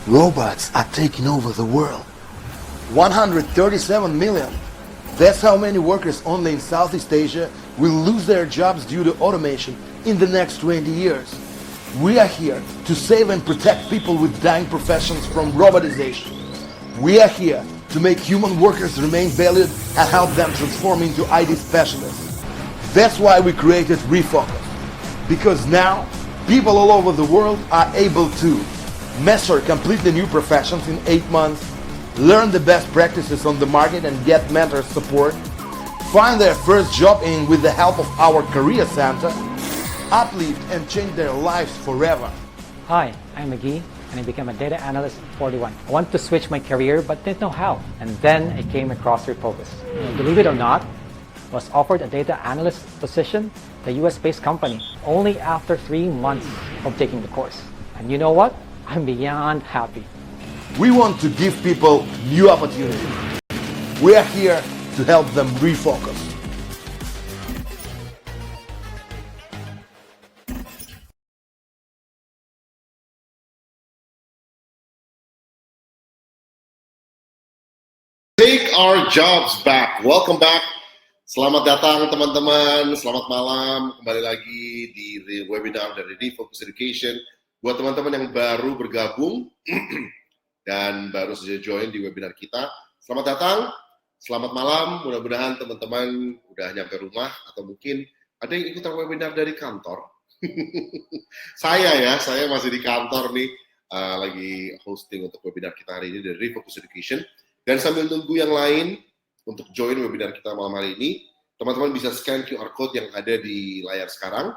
Robots are taking over the world. 137 million. That's how many workers only in Southeast Asia will lose their jobs due to automation in the next 20 years. We are here to save and protect people with dying professions from robotization. We are here to make human workers remain valued and help them transform into IT specialists. That's why we created Refocus. Because now, people all over the world are able to master completely new professions in 8 months, learn the best practices on the market and get mentor support, find their first job with the help of our career center, uplift and change their lives forever. Hi, I'm McGee and I became a data analyst at 41. I wanted to switch my career but didn't know how. And then I came across Refocus. Believe it or not, I was offered a data analyst position at a US-based company only after 3 months of taking the course. And you know what? I'm beyond happy. We want to give people new opportunities. We are here to help them refocus. Take our jobs back. Welcome back. Selamat datang teman-teman. Selamat malam. Kembali lagi di webinar dari Refocus Education. Buat teman-teman yang baru bergabung dan baru saja join di webinar kita, selamat datang. Selamat malam. Mudah-mudahan teman-teman udah nyampe rumah atau mungkin ada yang ikutan webinar dari kantor. Saya masih di kantor nih, lagi hosting untuk webinar kita hari ini dari Refocus Education. Dan sambil nunggu yang lain untuk join webinar kita malam hari ini, teman-teman bisa scan QR Code yang ada di layar sekarang.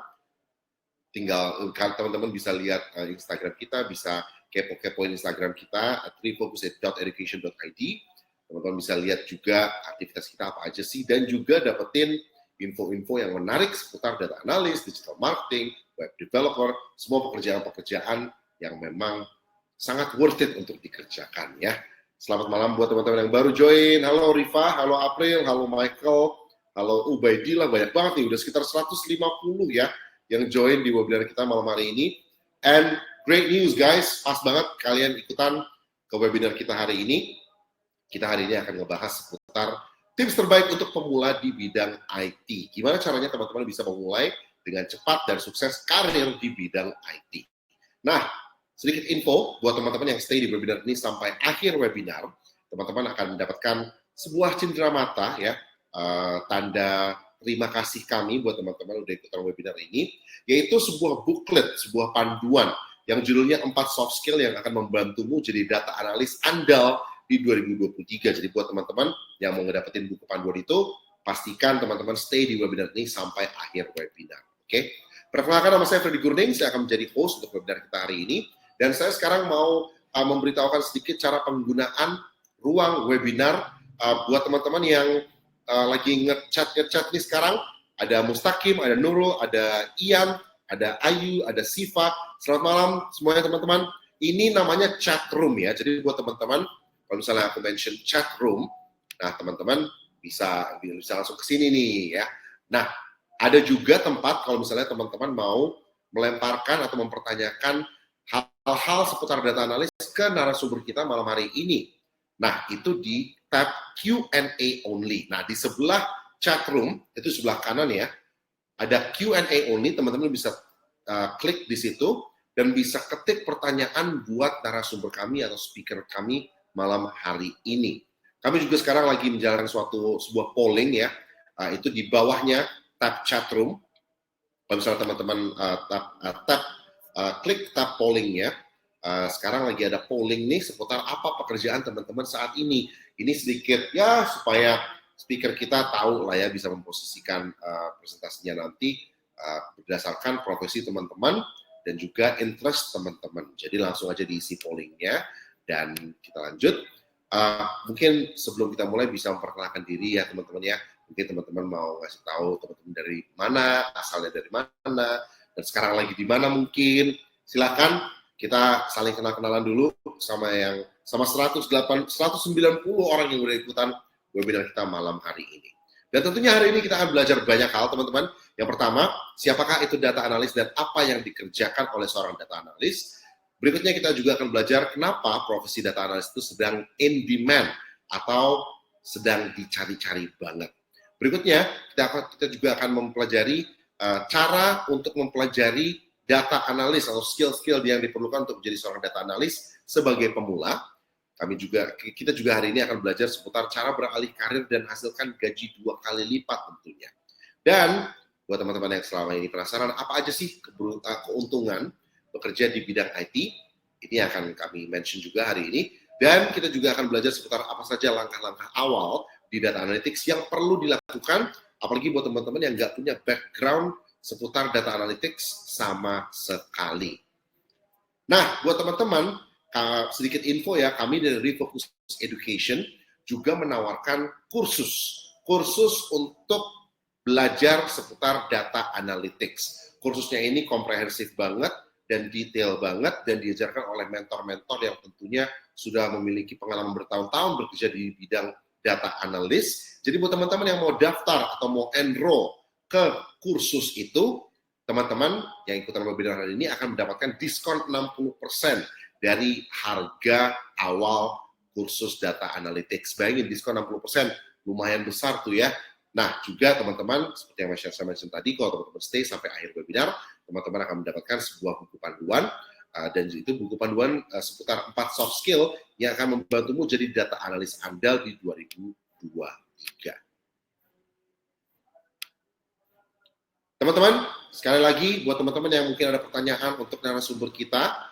Tinggal teman-teman bisa lihat Instagram kita, bisa kepo-kepoin Instagram kita refocus.education.id. Teman-teman bisa lihat juga aktivitas kita apa aja sih, dan juga dapetin info-info yang menarik seputar data analis, digital marketing, web developer, semua pekerjaan-pekerjaan yang memang sangat worth it untuk dikerjakan ya. Selamat malam buat teman-teman yang baru join. Halo Rifa, halo April, halo Michael, halo Ubaidillah, banyak banget nih, udah sekitar 150 ya yang join di webinar kita malam hari ini. And great news guys, pas banget kalian ikutan ke webinar kita hari ini. Kita hari ini akan ngebahas seputar tips terbaik untuk pemula di bidang IT. Gimana caranya teman-teman bisa memulai dengan cepat dan sukses karir di bidang IT. Nah, sedikit info buat teman-teman yang stay di webinar ini sampai akhir webinar, teman-teman akan mendapatkan sebuah cindera mata ya, tanda terima kasih kami buat teman-teman udah ikutan webinar ini, yaitu sebuah booklet, sebuah panduan yang judulnya 4 soft skill yang akan membantumu jadi data analis andal di 2023. Jadi buat teman-teman yang mau ngedapetin buku panduan itu, pastikan teman-teman stay di webinar ini sampai akhir webinar. Oke? Perkenalkan, nama saya Freddy Gurding, saya akan menjadi host untuk webinar kita hari ini. Dan saya sekarang mau memberitahukan sedikit cara penggunaan ruang webinar buat teman-teman yang lagi ngechat nih sekarang. Ada Mustaqim, ada Nurul, ada Ian, ada Ayu, ada Siva. Selamat malam semuanya teman-teman. Ini namanya chat room ya. Jadi buat teman-teman, kalau misalnya aku mention chat room, nah teman-teman bisa langsung ke sini nih ya. Nah, ada juga tempat kalau misalnya teman-teman mau melemparkan atau mempertanyakan hal-hal seputar data analis ke narasumber kita malam hari ini. Nah, itu di tab Q&A only. Nah, di sebelah chat room, itu sebelah kanan ya, ada Q&A only, teman-teman bisa klik di situ, dan bisa ketik pertanyaan buat narasumber kami atau speaker kami malam hari ini. Kami juga sekarang lagi menjalankan sebuah polling ya, itu di bawahnya tab chat room. Kalau misalnya teman-teman klik tab pollingnya, sekarang lagi ada polling nih seputar apa pekerjaan teman-teman saat ini. Ini sedikit ya supaya speaker kita tahu lah ya, bisa memposisikan presentasinya nanti berdasarkan profesi teman-teman dan juga interest teman-teman. Jadi langsung aja diisi pollingnya dan kita lanjut. Mungkin sebelum kita mulai bisa memperkenalkan diri ya teman-teman ya. Mungkin teman-teman mau ngasih tahu teman-teman dari mana, asalnya dari mana, dan sekarang lagi di mana mungkin. Silakan kita saling kenal-kenalan dulu sama 190 orang yang udah ikutan webinar kita malam hari ini. Dan tentunya hari ini kita akan belajar banyak hal teman-teman. Yang pertama, siapakah itu data analis dan apa yang dikerjakan oleh seorang data analis. Berikutnya kita juga akan belajar kenapa profesi data analis itu sedang in demand atau sedang dicari-cari banget. Berikutnya kita juga akan mempelajari cara untuk mempelajari data analis atau skill-skill yang diperlukan untuk menjadi seorang data analis sebagai pemula. Kita juga hari ini akan belajar seputar cara beralih karir dan hasilkan gaji 2 kali lipat tentunya. Dan buat teman-teman yang selama ini penasaran apa aja sih keuntungan bekerja di bidang IT, ini akan kami mention juga hari ini. Dan kita juga akan belajar seputar apa saja langkah-langkah awal di data analytics yang perlu dilakukan, apalagi buat teman-teman yang nggak punya background seputar data analytics sama sekali. Nah, buat teman-teman, sedikit info ya, kami dari Refocus Education juga menawarkan kursus untuk belajar seputar data analytics. Kursusnya ini komprehensif banget dan detail banget dan diajarkan oleh mentor-mentor yang tentunya sudah memiliki pengalaman bertahun-tahun bekerja di bidang data analis. Jadi buat teman-teman yang mau daftar atau mau enroll ke kursus itu, teman-teman yang ikutan webinar hari ini akan mendapatkan diskon 60% dari harga awal kursus data analytics. Bayangin diskon 60%, lumayan besar tuh ya. Nah, juga teman-teman, seperti yang saya mention tadi, kalau teman-teman stay sampai akhir webinar, teman-teman akan mendapatkan sebuah buku panduan, dan itu buku panduan seputar 4 soft skill yang akan membantumu jadi data analis andal di 2023. Teman-teman, sekali lagi, buat teman-teman yang mungkin ada pertanyaan untuk narasumber kita,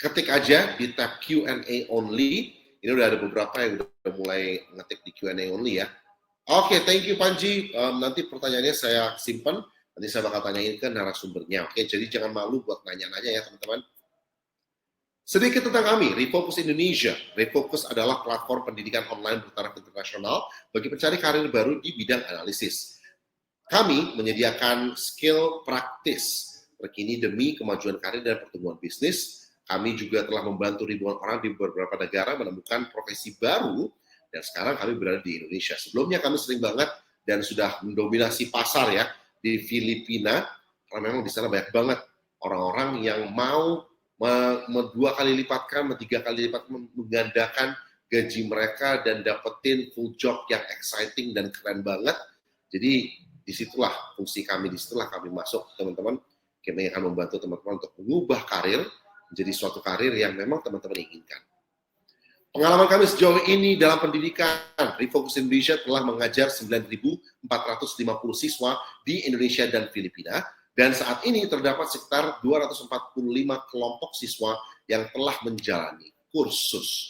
ketik aja di tab Q&A only. Ini udah ada beberapa yang udah mulai ngetik di Q&A only ya. Oke, thank you Panji. Nanti pertanyaannya saya simpan. Nanti saya bakal tanyain ke narasumbernya. Oke, jadi jangan malu buat nanya-nanya ya teman-teman. Sedikit tentang kami, Refocus Indonesia. Refocus adalah platform pendidikan online bertaraf internasional bagi pencari karir baru di bidang analisis. Kami menyediakan skill praktis terkini demi kemajuan karir dan pertumbuhan bisnis. Kami juga telah membantu ribuan orang di beberapa negara menemukan profesi baru. Dan sekarang kami berada di Indonesia. Sebelumnya kami sering banget dan sudah mendominasi pasar ya di Filipina, karena memang di sana banyak banget orang-orang yang mau 2 kali lipatkan, 3 kali lipat menggandakan gaji mereka dan dapetin full job yang exciting dan keren banget. Jadi disitulah fungsi kami, disitulah kami masuk teman-teman. Kami akan membantu teman-teman untuk mengubah karir menjadi suatu karir yang memang teman-teman inginkan. Pengalaman kami sejauh ini dalam pendidikan, Refocus Indonesia telah mengajar 9.450 siswa di Indonesia dan Filipina, dan saat ini terdapat sekitar 245 kelompok siswa yang telah menjalani kursus.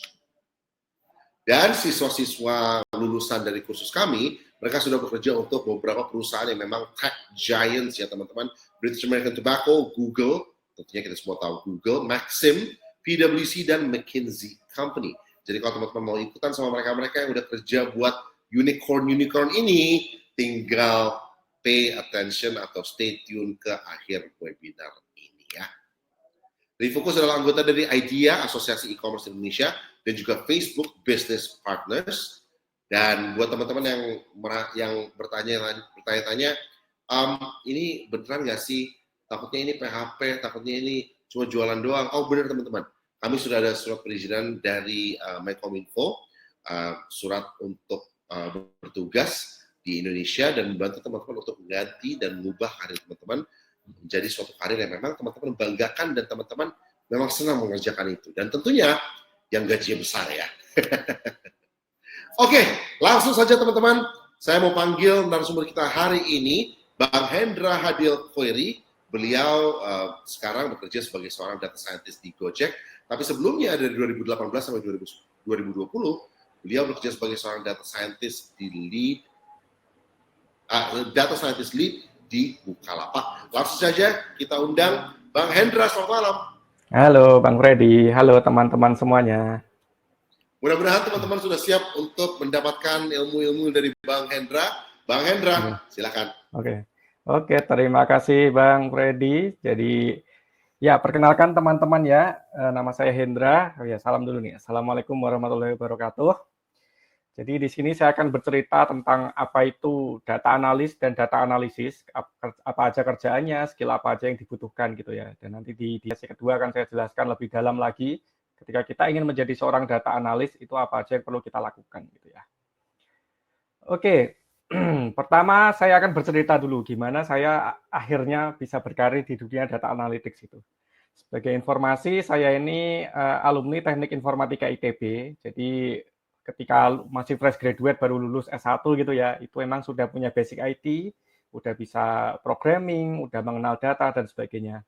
Dan siswa-siswa lulusan dari kursus kami, mereka sudah bekerja untuk beberapa perusahaan yang memang tech giants ya teman-teman, British American Tobacco, Google, tentunya kita semua tahu Google, Maxim, PwC, dan McKinsey Company. Jadi kalau teman-teman mau ikutan sama mereka-mereka yang udah kerja buat unicorn ini, tinggal pay attention atau stay tune ke akhir webinar ini ya. Refocus adalah anggota dari IDEA, Asosiasi E-commerce Indonesia, dan juga Facebook Business Partners. Dan buat teman-teman yang bertanya-tanya, ini beneran nggak sih? Takutnya ini PHP, takutnya ini cuma jualan doang. Oh benar teman-teman. Kami sudah ada surat perizinan dari Menkominfo, surat untuk bertugas di Indonesia dan membantu teman-teman untuk mengganti dan mengubah karir teman-teman menjadi suatu karir yang memang teman-teman banggakan dan teman-teman memang senang mengerjakan itu. Dan tentunya yang gajinya besar ya. Oke, langsung saja teman-teman. Saya mau panggil narasumber kita hari ini, Bang Hendra Hadil Khoiri. Beliau sekarang bekerja sebagai seorang data scientist di Gojek. Tapi sebelumnya dari 2018 sampai 2020, beliau bekerja sebagai seorang data scientist lead di Bukalapak. Langsung saja kita undang Bang Hendra. Selamat malam. Halo Bang Freddy, halo teman-teman semuanya. Mudah-mudahan teman-teman sudah siap untuk mendapatkan ilmu-ilmu dari Bang Hendra. Bang Hendra, silakan. Oke, terima kasih Bang Freddy. Jadi ya, perkenalkan teman-teman ya, nama saya Hendra. Ya, salam dulu nih. Assalamualaikum warahmatullahi wabarakatuh. Jadi di sini saya akan bercerita tentang apa itu data analis dan data analisis, apa aja kerjaannya, skill apa aja yang dibutuhkan gitu ya. Dan nanti di sesi kedua akan saya jelaskan lebih dalam lagi ketika kita ingin menjadi seorang data analis itu apa aja yang perlu kita lakukan gitu ya. Oke, pertama saya akan bercerita dulu gimana saya akhirnya bisa berkarir di dunia data analytics itu. Sebagai informasi, saya ini alumni Teknik Informatika ITB. Jadi ketika masih fresh graduate baru lulus S1 gitu ya, itu memang sudah punya basic IT, udah bisa programming, udah mengenal data dan sebagainya.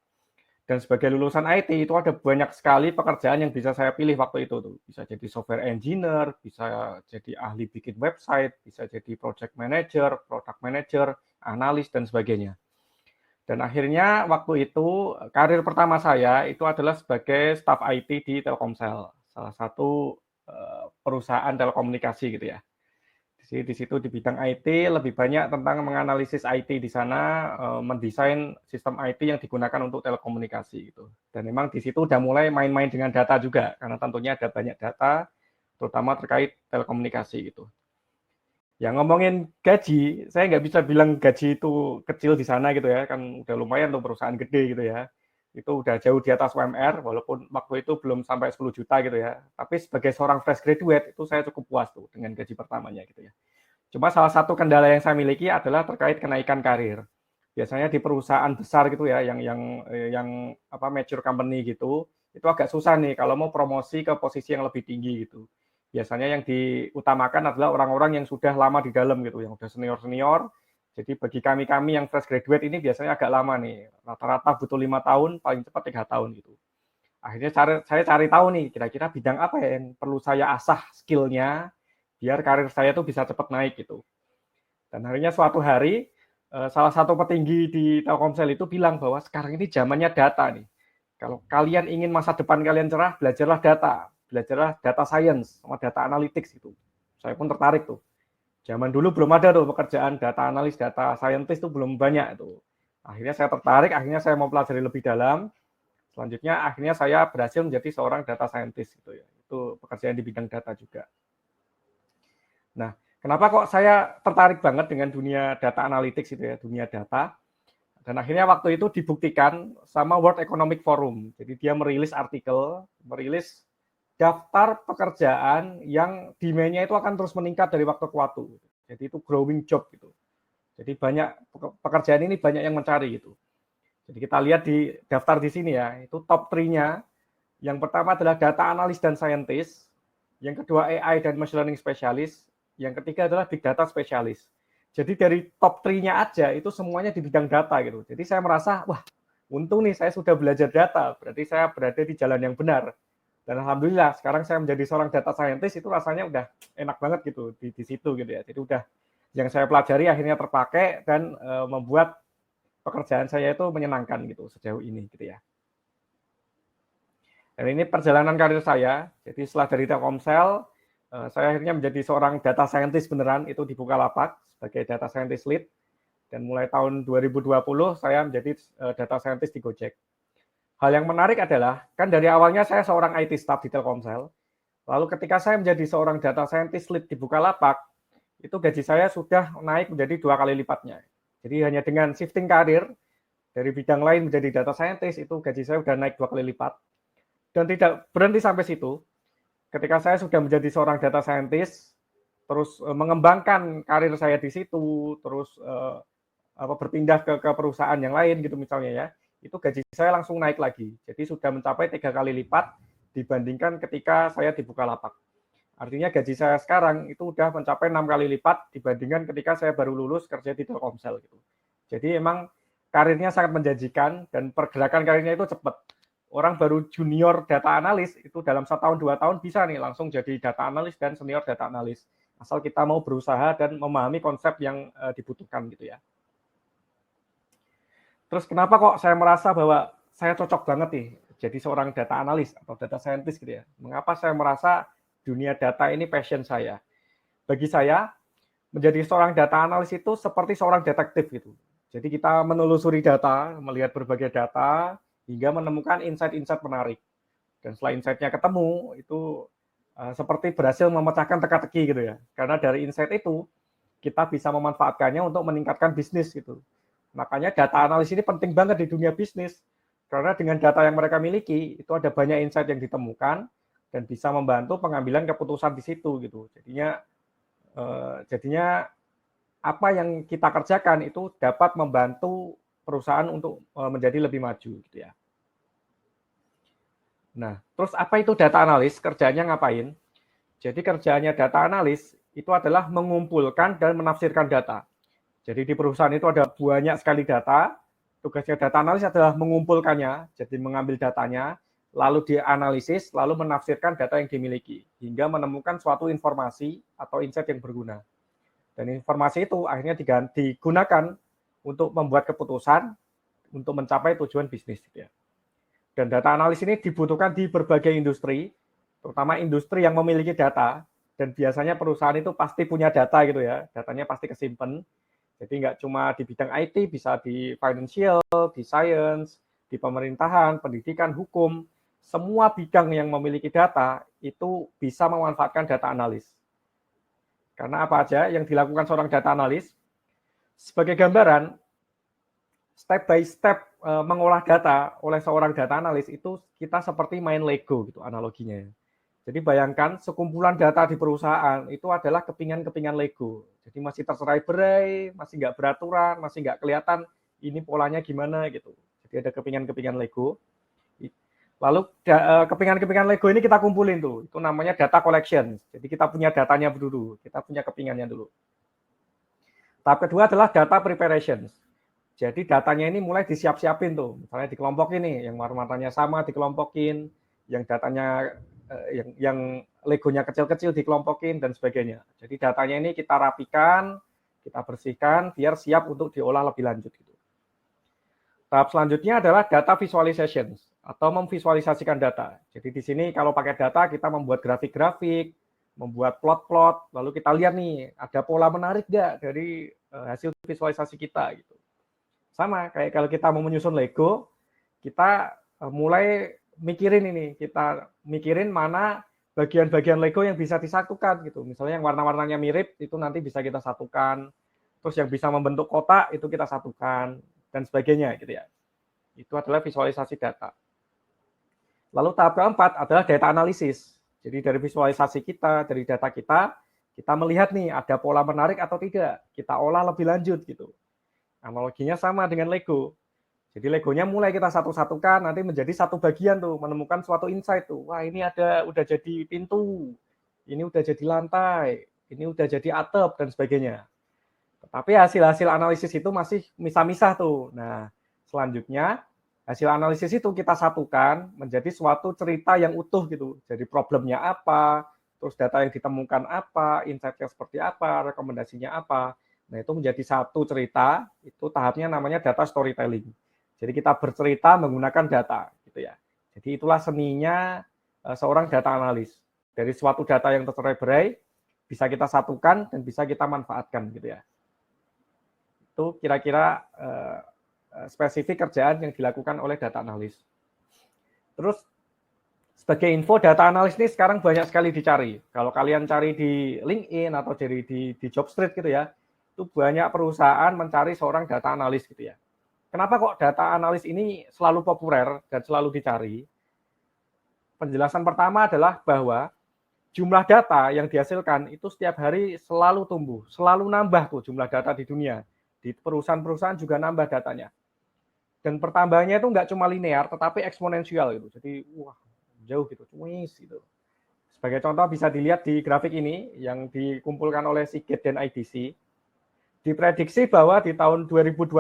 Dan sebagai lulusan IT itu ada banyak sekali pekerjaan yang bisa saya pilih waktu itu tuh. Bisa jadi software engineer, bisa jadi ahli bikin website, bisa jadi project manager, product manager, analis dan sebagainya. Dan akhirnya waktu itu karir pertama saya itu adalah sebagai staf IT di Telkomsel, salah satu perusahaan telekomunikasi gitu ya. Di situ di bidang IT lebih banyak tentang menganalisis IT di sana, mendesain sistem IT yang digunakan untuk telekomunikasi gitu. Dan memang di situ udah mulai main-main dengan data juga, karena tentunya ada banyak data, terutama terkait telekomunikasi gitu. Ya ngomongin gaji, saya nggak bisa bilang gaji itu kecil di sana gitu ya, kan udah lumayan tuh perusahaan gede gitu ya. Itu udah jauh di atas UMR, walaupun waktu itu belum sampai 10 juta gitu ya. Tapi sebagai seorang fresh graduate, itu saya cukup puas tuh dengan gaji pertamanya gitu ya. Cuma salah satu kendala yang saya miliki adalah terkait kenaikan karir. Biasanya di perusahaan besar gitu ya, yang apa mature company gitu, itu agak susah nih kalau mau promosi ke posisi yang lebih tinggi gitu. Biasanya yang diutamakan adalah orang-orang yang sudah lama di dalam gitu, yang sudah senior-senior. Jadi bagi kami yang fresh graduate ini biasanya agak lama nih, rata-rata butuh 5 tahun, paling cepat 3 tahun gitu. Akhirnya saya cari tahu nih, kira-kira bidang apa ya yang perlu saya asah skillnya, biar karir saya tuh bisa cepat naik gitu. Dan akhirnya suatu hari, salah satu petinggi di Telkomsel itu bilang bahwa sekarang ini zamannya data nih. Kalau kalian ingin masa depan kalian cerah, belajarlah data science sama data analytics itu. Saya pun tertarik tuh. Zaman dulu belum ada tuh pekerjaan data analis, data scientist tuh belum banyak tuh. Akhirnya saya tertarik, akhirnya saya mau pelajari lebih dalam. Selanjutnya akhirnya saya berhasil menjadi seorang data scientist gitu ya. Itu pekerjaan di bidang data juga. Nah, kenapa kok saya tertarik banget dengan dunia data analytics itu ya, dunia data? Dan akhirnya waktu itu dibuktikan sama World Economic Forum. Jadi dia merilis artikel, merilis daftar pekerjaan yang demand-nya itu akan terus meningkat dari waktu ke waktu. Jadi itu growing job gitu. Jadi banyak pekerjaan ini banyak yang mencari gitu. Jadi kita lihat di daftar di sini ya, itu top 3-nya. Yang pertama adalah data analis dan scientist, yang kedua AI dan machine learning specialist, yang ketiga adalah big data specialist. Jadi dari top 3-nya aja itu semuanya di bidang data gitu. Jadi saya merasa, wah, untung nih saya sudah belajar data, berarti saya berada di jalan yang benar. Dan alhamdulillah sekarang saya menjadi seorang data scientist itu rasanya udah enak banget gitu di situ gitu ya. Jadi udah yang saya pelajari akhirnya terpakai dan membuat pekerjaan saya itu menyenangkan gitu sejauh ini gitu ya. Dan ini perjalanan karir saya. Jadi setelah dari Telkomsel, saya akhirnya menjadi seorang data scientist beneran itu di Bukalapak sebagai data scientist lead. Dan mulai tahun 2020 saya menjadi data scientist di Gojek. Hal yang menarik adalah, kan dari awalnya saya seorang IT staff di Telkomsel, lalu ketika saya menjadi seorang data scientist lead di Bukalapak, itu gaji saya sudah naik menjadi 2 kali lipatnya. Jadi hanya dengan shifting karir, dari bidang lain menjadi data scientist, itu gaji saya sudah naik 2 kali lipat. Dan tidak berhenti sampai situ, ketika saya sudah menjadi seorang data scientist, terus mengembangkan karir saya di situ, terus berpindah ke perusahaan yang lain gitu misalnya ya, itu gaji saya langsung naik lagi. Jadi sudah mencapai 3 kali lipat dibandingkan ketika saya di Bukalapak. Artinya gaji saya sekarang itu udah mencapai 6 kali lipat dibandingkan ketika saya baru lulus kerja di Telkomsel gitu. Jadi emang karirnya sangat menjanjikan dan pergerakan karirnya itu cepat. Orang baru junior data analis itu dalam 1 tahun 2 tahun bisa nih langsung jadi data analis dan senior data analis. Asal kita mau berusaha dan memahami konsep yang dibutuhkan gitu ya. Terus kenapa kok saya merasa bahwa saya cocok banget nih jadi seorang data analis atau data scientist gitu ya. Mengapa saya merasa dunia data ini passion saya. Bagi saya, menjadi seorang data analis itu seperti seorang detektif gitu. Jadi kita menelusuri data, melihat berbagai data, hingga menemukan insight-insight menarik. Dan setelah insight-nya ketemu, itu seperti berhasil memecahkan teka-teki gitu ya. Karena dari insight itu kita bisa memanfaatkannya untuk meningkatkan bisnis gitu. Makanya data analis ini penting banget di dunia bisnis. Karena dengan data yang mereka miliki itu ada banyak insight yang ditemukan dan bisa membantu pengambilan keputusan di situ gitu. Jadinya apa yang kita kerjakan itu dapat membantu perusahaan untuk menjadi lebih maju gitu ya. Nah, terus apa itu data analis? Kerjanya ngapain? Jadi kerjanya data analis itu adalah mengumpulkan dan menafsirkan data. Jadi di perusahaan itu ada banyak sekali data. Tugasnya data analis adalah mengumpulkannya, jadi mengambil datanya, lalu dianalisis, lalu menafsirkan data yang dimiliki, hingga menemukan suatu informasi atau insight yang berguna. Dan informasi itu akhirnya digunakan untuk membuat keputusan untuk mencapai tujuan bisnis. Gitu ya. Dan data analis ini dibutuhkan di berbagai industri, terutama industri yang memiliki data, dan biasanya perusahaan itu pasti punya data gitu ya, datanya pasti kesimpan. Jadi nggak cuma di bidang IT, bisa di financial, di science, di pemerintahan, pendidikan, hukum, semua bidang yang memiliki data itu bisa memanfaatkan data analis. Karena apa aja yang dilakukan seorang data analis? Sebagai gambaran, step by step mengolah data oleh seorang data analis itu kita seperti main Lego gitu analoginya. Jadi bayangkan sekumpulan data di perusahaan itu adalah kepingan-kepingan Lego. Jadi masih tercerai-berai, masih nggak beraturan, masih nggak kelihatan ini polanya gimana gitu. Jadi ada kepingan-kepingan Lego. Lalu kepingan-kepingan Lego ini kita kumpulin tuh. Itu namanya data collection. Jadi kita punya datanya dulu, kita punya kepingannya dulu. Tahap kedua adalah data preparation. Jadi datanya ini mulai disiap-siapin tuh. Misalnya dikelompokin nih, yang warna-warnanya sama dikelompokin, yang datanya yang legonya kecil-kecil dikelompokin dan sebagainya. Jadi datanya ini kita rapikan, kita bersihkan biar siap untuk diolah lebih lanjut gitu. Tahap selanjutnya adalah data visualization atau memvisualisasikan data. Jadi di sini kalau pakai data kita membuat grafik-grafik, membuat plot-plot, lalu kita lihat nih ada pola menarik nggak dari hasil visualisasi kita gitu. Sama kayak kalau kita mau menyusun Lego, kita mulai mikirin ini, kita mikirin mana bagian-bagian Lego yang bisa disatukan gitu. Misalnya yang warna-warnanya mirip itu nanti bisa kita satukan, terus yang bisa membentuk kotak itu kita satukan dan sebagainya gitu ya. Itu adalah visualisasi data. Lalu tahap keempat adalah data analisis. Jadi dari visualisasi kita, dari data kita melihat nih ada pola menarik atau tidak, kita olah lebih lanjut gitu. Analoginya sama dengan Lego. Jadi Legonya mulai kita satu-satukan, nanti menjadi satu bagian tuh, menemukan suatu insight tuh. Wah ini udah jadi pintu, ini udah jadi lantai, ini udah jadi atap, dan sebagainya. Tapi hasil-hasil analisis itu masih misah-misah tuh. Nah, selanjutnya hasil analisis itu kita satukan menjadi suatu cerita yang utuh gitu. Jadi problemnya apa, terus data yang ditemukan apa, insight-nya seperti apa, rekomendasinya apa. Nah, itu menjadi satu cerita, itu tahapnya namanya data storytelling. Jadi kita bercerita menggunakan data, gitu ya. Jadi itulah seninya seorang data analis. Dari suatu data yang tercerai-berai, bisa kita satukan dan bisa kita manfaatkan, gitu ya. Itu kira-kira spesifik kerjaan yang dilakukan oleh data analis. Terus, sebagai info, data analis ini sekarang banyak sekali dicari. Kalau kalian cari di LinkedIn atau di Jobstreet gitu ya, itu banyak perusahaan mencari seorang data analis gitu ya. Kenapa kok data analis ini selalu populer dan selalu dicari? Penjelasan pertama adalah bahwa jumlah data yang dihasilkan itu setiap hari selalu tumbuh, selalu nambah tuh jumlah data di dunia. Di perusahaan-perusahaan juga nambah datanya. Dan pertambahannya itu nggak cuma linear, tetapi eksponensial gitu. Jadi, wah, jauh gitu, cuis gitu. Sebagai contoh bisa dilihat di grafik ini yang dikumpulkan oleh Seagate dan IDC. Diprediksi bahwa di tahun 2025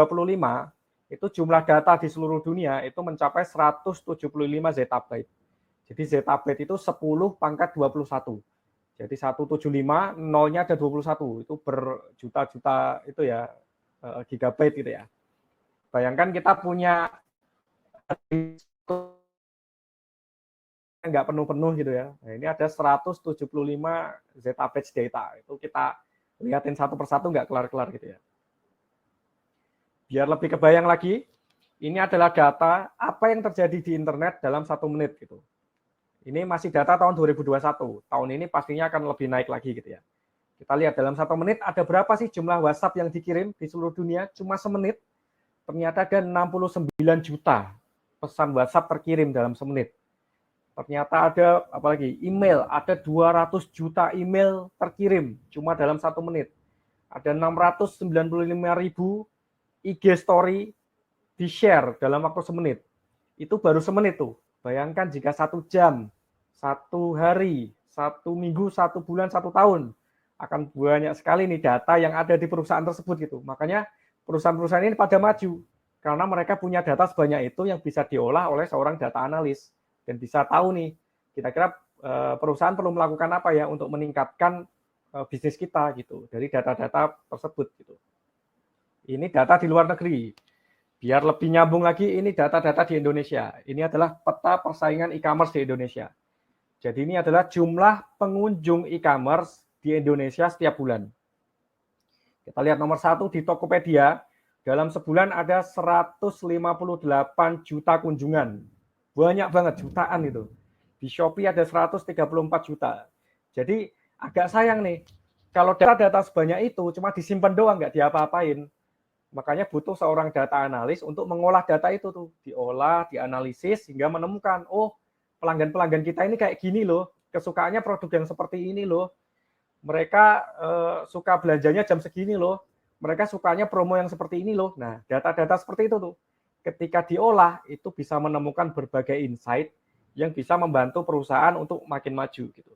itu jumlah data di seluruh dunia itu mencapai 175 zettabyte. Jadi zettabyte itu 10 pangkat 21. Jadi 175, nolnya ada 21. Itu berjuta-juta itu ya, gigabyte gitu ya. Bayangkan kita punya nggak penuh-penuh gitu ya. Nah, ini ada 175 zettabyte data. Itu kita lihatin satu persatu nggak kelar-kelar gitu ya. Biar lebih kebayang lagi, ini adalah data apa yang terjadi di internet dalam 1 menit gitu. Ini masih data tahun 2021. Tahun ini pastinya akan lebih naik lagi gitu ya. Kita lihat dalam 1 menit ada berapa sih jumlah WhatsApp yang dikirim di seluruh dunia? Cuma semenit, ternyata ada 69 juta pesan WhatsApp terkirim dalam semenit. Ternyata ada apalagi email, ada 200 juta email terkirim cuma dalam 1 menit. Ada 695 ribu IG story di-share dalam waktu semenit. Itu baru semenit tuh. Bayangkan jika 1 jam, 1 hari, 1 minggu, 1 bulan, 1 tahun, akan banyak sekali nih data yang ada di perusahaan tersebut gitu. Makanya perusahaan-perusahaan ini pada maju karena mereka punya data sebanyak itu yang bisa diolah oleh seorang data analis dan bisa tahu nih kira-kira perusahaan perlu melakukan apa ya untuk meningkatkan bisnis kita gitu dari data-data tersebut gitu. Ini data di luar negeri. Biar lebih nyambung lagi, ini data-data di Indonesia. Ini adalah peta persaingan e-commerce di Indonesia. Jadi ini adalah jumlah pengunjung e-commerce di Indonesia setiap bulan. Kita lihat nomor 1 di Tokopedia, dalam sebulan ada 158 juta kunjungan. Banyak banget, jutaan itu. Di Shopee ada 134 juta. Jadi agak sayang nih, kalau data-data sebanyak itu cuma disimpan doang, nggak diapa-apain. Makanya butuh seorang data analis untuk mengolah data itu tuh, diolah, dianalisis hingga menemukan, oh pelanggan-pelanggan kita ini kayak gini loh, kesukaannya produk yang seperti ini loh, mereka suka belanjanya jam segini loh, mereka sukanya promo yang seperti ini loh. Nah, data-data seperti itu tuh, ketika diolah itu bisa menemukan berbagai insight yang bisa membantu perusahaan untuk makin maju gitu.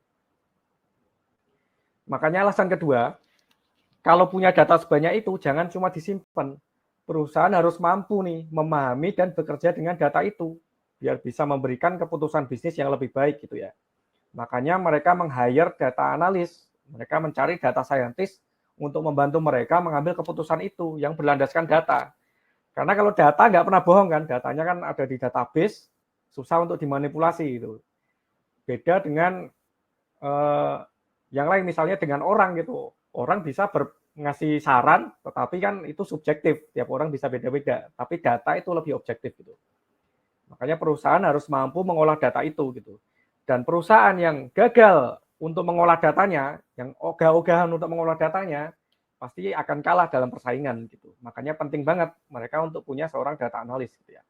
Makanya alasan kedua, kalau punya data sebanyak itu, jangan cuma disimpan. Perusahaan harus mampu nih memahami dan bekerja dengan data itu, biar bisa memberikan keputusan bisnis yang lebih baik gitu ya. Makanya mereka meng-hire data analis, mereka mencari data scientist untuk membantu mereka mengambil keputusan itu yang berlandaskan data. Karena kalau data nggak pernah bohong kan, datanya kan ada di database, susah untuk dimanipulasi gitu. Beda dengan yang lain, misalnya dengan orang gitu. Orang bisa ngasih saran, tetapi kan itu subjektif. Tiap orang bisa beda-beda. Tapi data itu lebih objektif gitu. Makanya perusahaan harus mampu mengolah data itu gitu. Dan perusahaan yang gagal untuk mengolah datanya, yang ogah-ogahan untuk mengolah datanya, pasti akan kalah dalam persaingan gitu. Makanya penting banget mereka untuk punya seorang data analis gitu ya.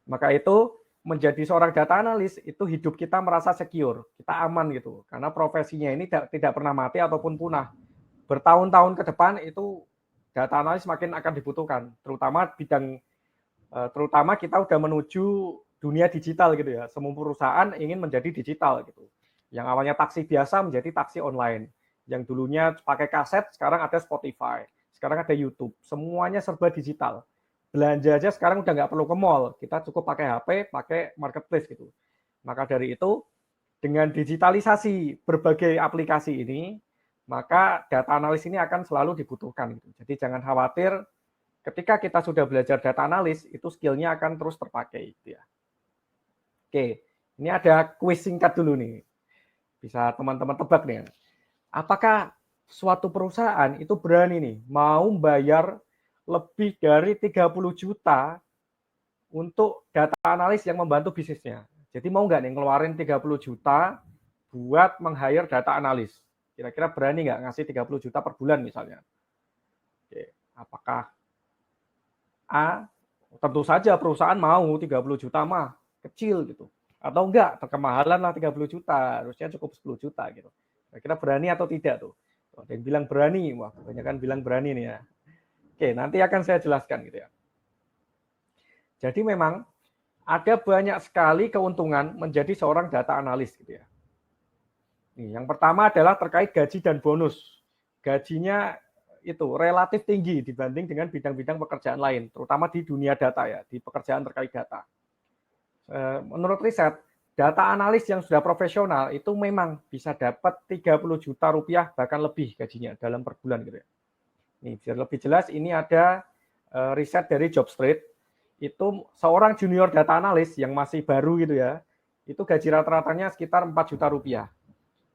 Maka itu menjadi seorang data analis itu hidup kita merasa secure, kita aman gitu. Karena profesinya ini tidak pernah mati ataupun punah. Bertahun-tahun ke depan itu data analis makin akan dibutuhkan, terutama kita udah menuju dunia digital gitu ya. Semua perusahaan ingin menjadi digital gitu. Yang awalnya taksi biasa menjadi taksi online. Yang dulunya pakai kaset, sekarang ada Spotify, sekarang ada YouTube. Semuanya serba digital. Belanja aja sekarang udah nggak perlu ke mall, kita cukup pakai HP, pakai marketplace gitu. Maka dari itu, dengan digitalisasi berbagai aplikasi ini, maka data analis ini akan selalu dibutuhkan. Gitu. Jadi jangan khawatir, ketika kita sudah belajar data analis, itu skillnya akan terus terpakai. Gitu ya. Oke, ini ada kuis singkat dulu nih. Bisa teman-teman tebak nih. Apakah suatu perusahaan itu berani nih mau bayar lebih dari 30 juta untuk data analis yang membantu bisnisnya. Jadi mau nggak nih ngeluarin 30 juta buat meng-hire data analis? Kira-kira berani nggak ngasih 30 juta per bulan misalnya? Oke, apakah A, tentu saja perusahaan mau 30 juta mah, kecil gitu. Atau enggak, kemahalan lah 30 juta, harusnya cukup 10 juta gitu. Kira-kira berani atau tidak tuh? Ada yang bilang berani, wah kebanyakan bilang berani nih ya. Oke, nanti akan saya jelaskan gitu ya. Jadi memang ada banyak sekali keuntungan menjadi seorang data analis gitu ya. Nih, yang pertama adalah terkait gaji dan bonus. Gajinya itu relatif tinggi dibanding dengan bidang-bidang pekerjaan lain, terutama di dunia data ya, di pekerjaan terkait data. Menurut riset, data analis yang sudah profesional itu memang bisa dapat 30 juta rupiah bahkan lebih gajinya dalam per bulan gitu ya. Nih, biar lebih jelas, ini ada riset dari Jobstreet. Itu seorang junior data analis yang masih baru gitu ya, itu gaji rata-ratanya sekitar 4 juta rupiah.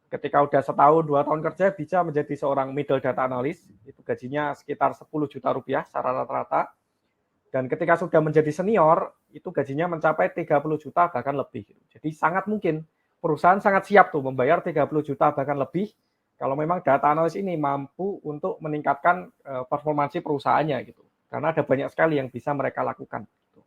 Ketika udah setahun, 2 tahun kerja, bisa menjadi seorang middle data analis, itu gajinya sekitar 10 juta rupiah secara rata-rata. Dan ketika sudah menjadi senior, itu gajinya mencapai 30 juta bahkan lebih. Jadi sangat mungkin perusahaan sangat siap tuh membayar 30 juta bahkan lebih kalau memang data analis ini mampu untuk meningkatkan performansi perusahaannya gitu. Karena ada banyak sekali yang bisa mereka lakukan. Gitu.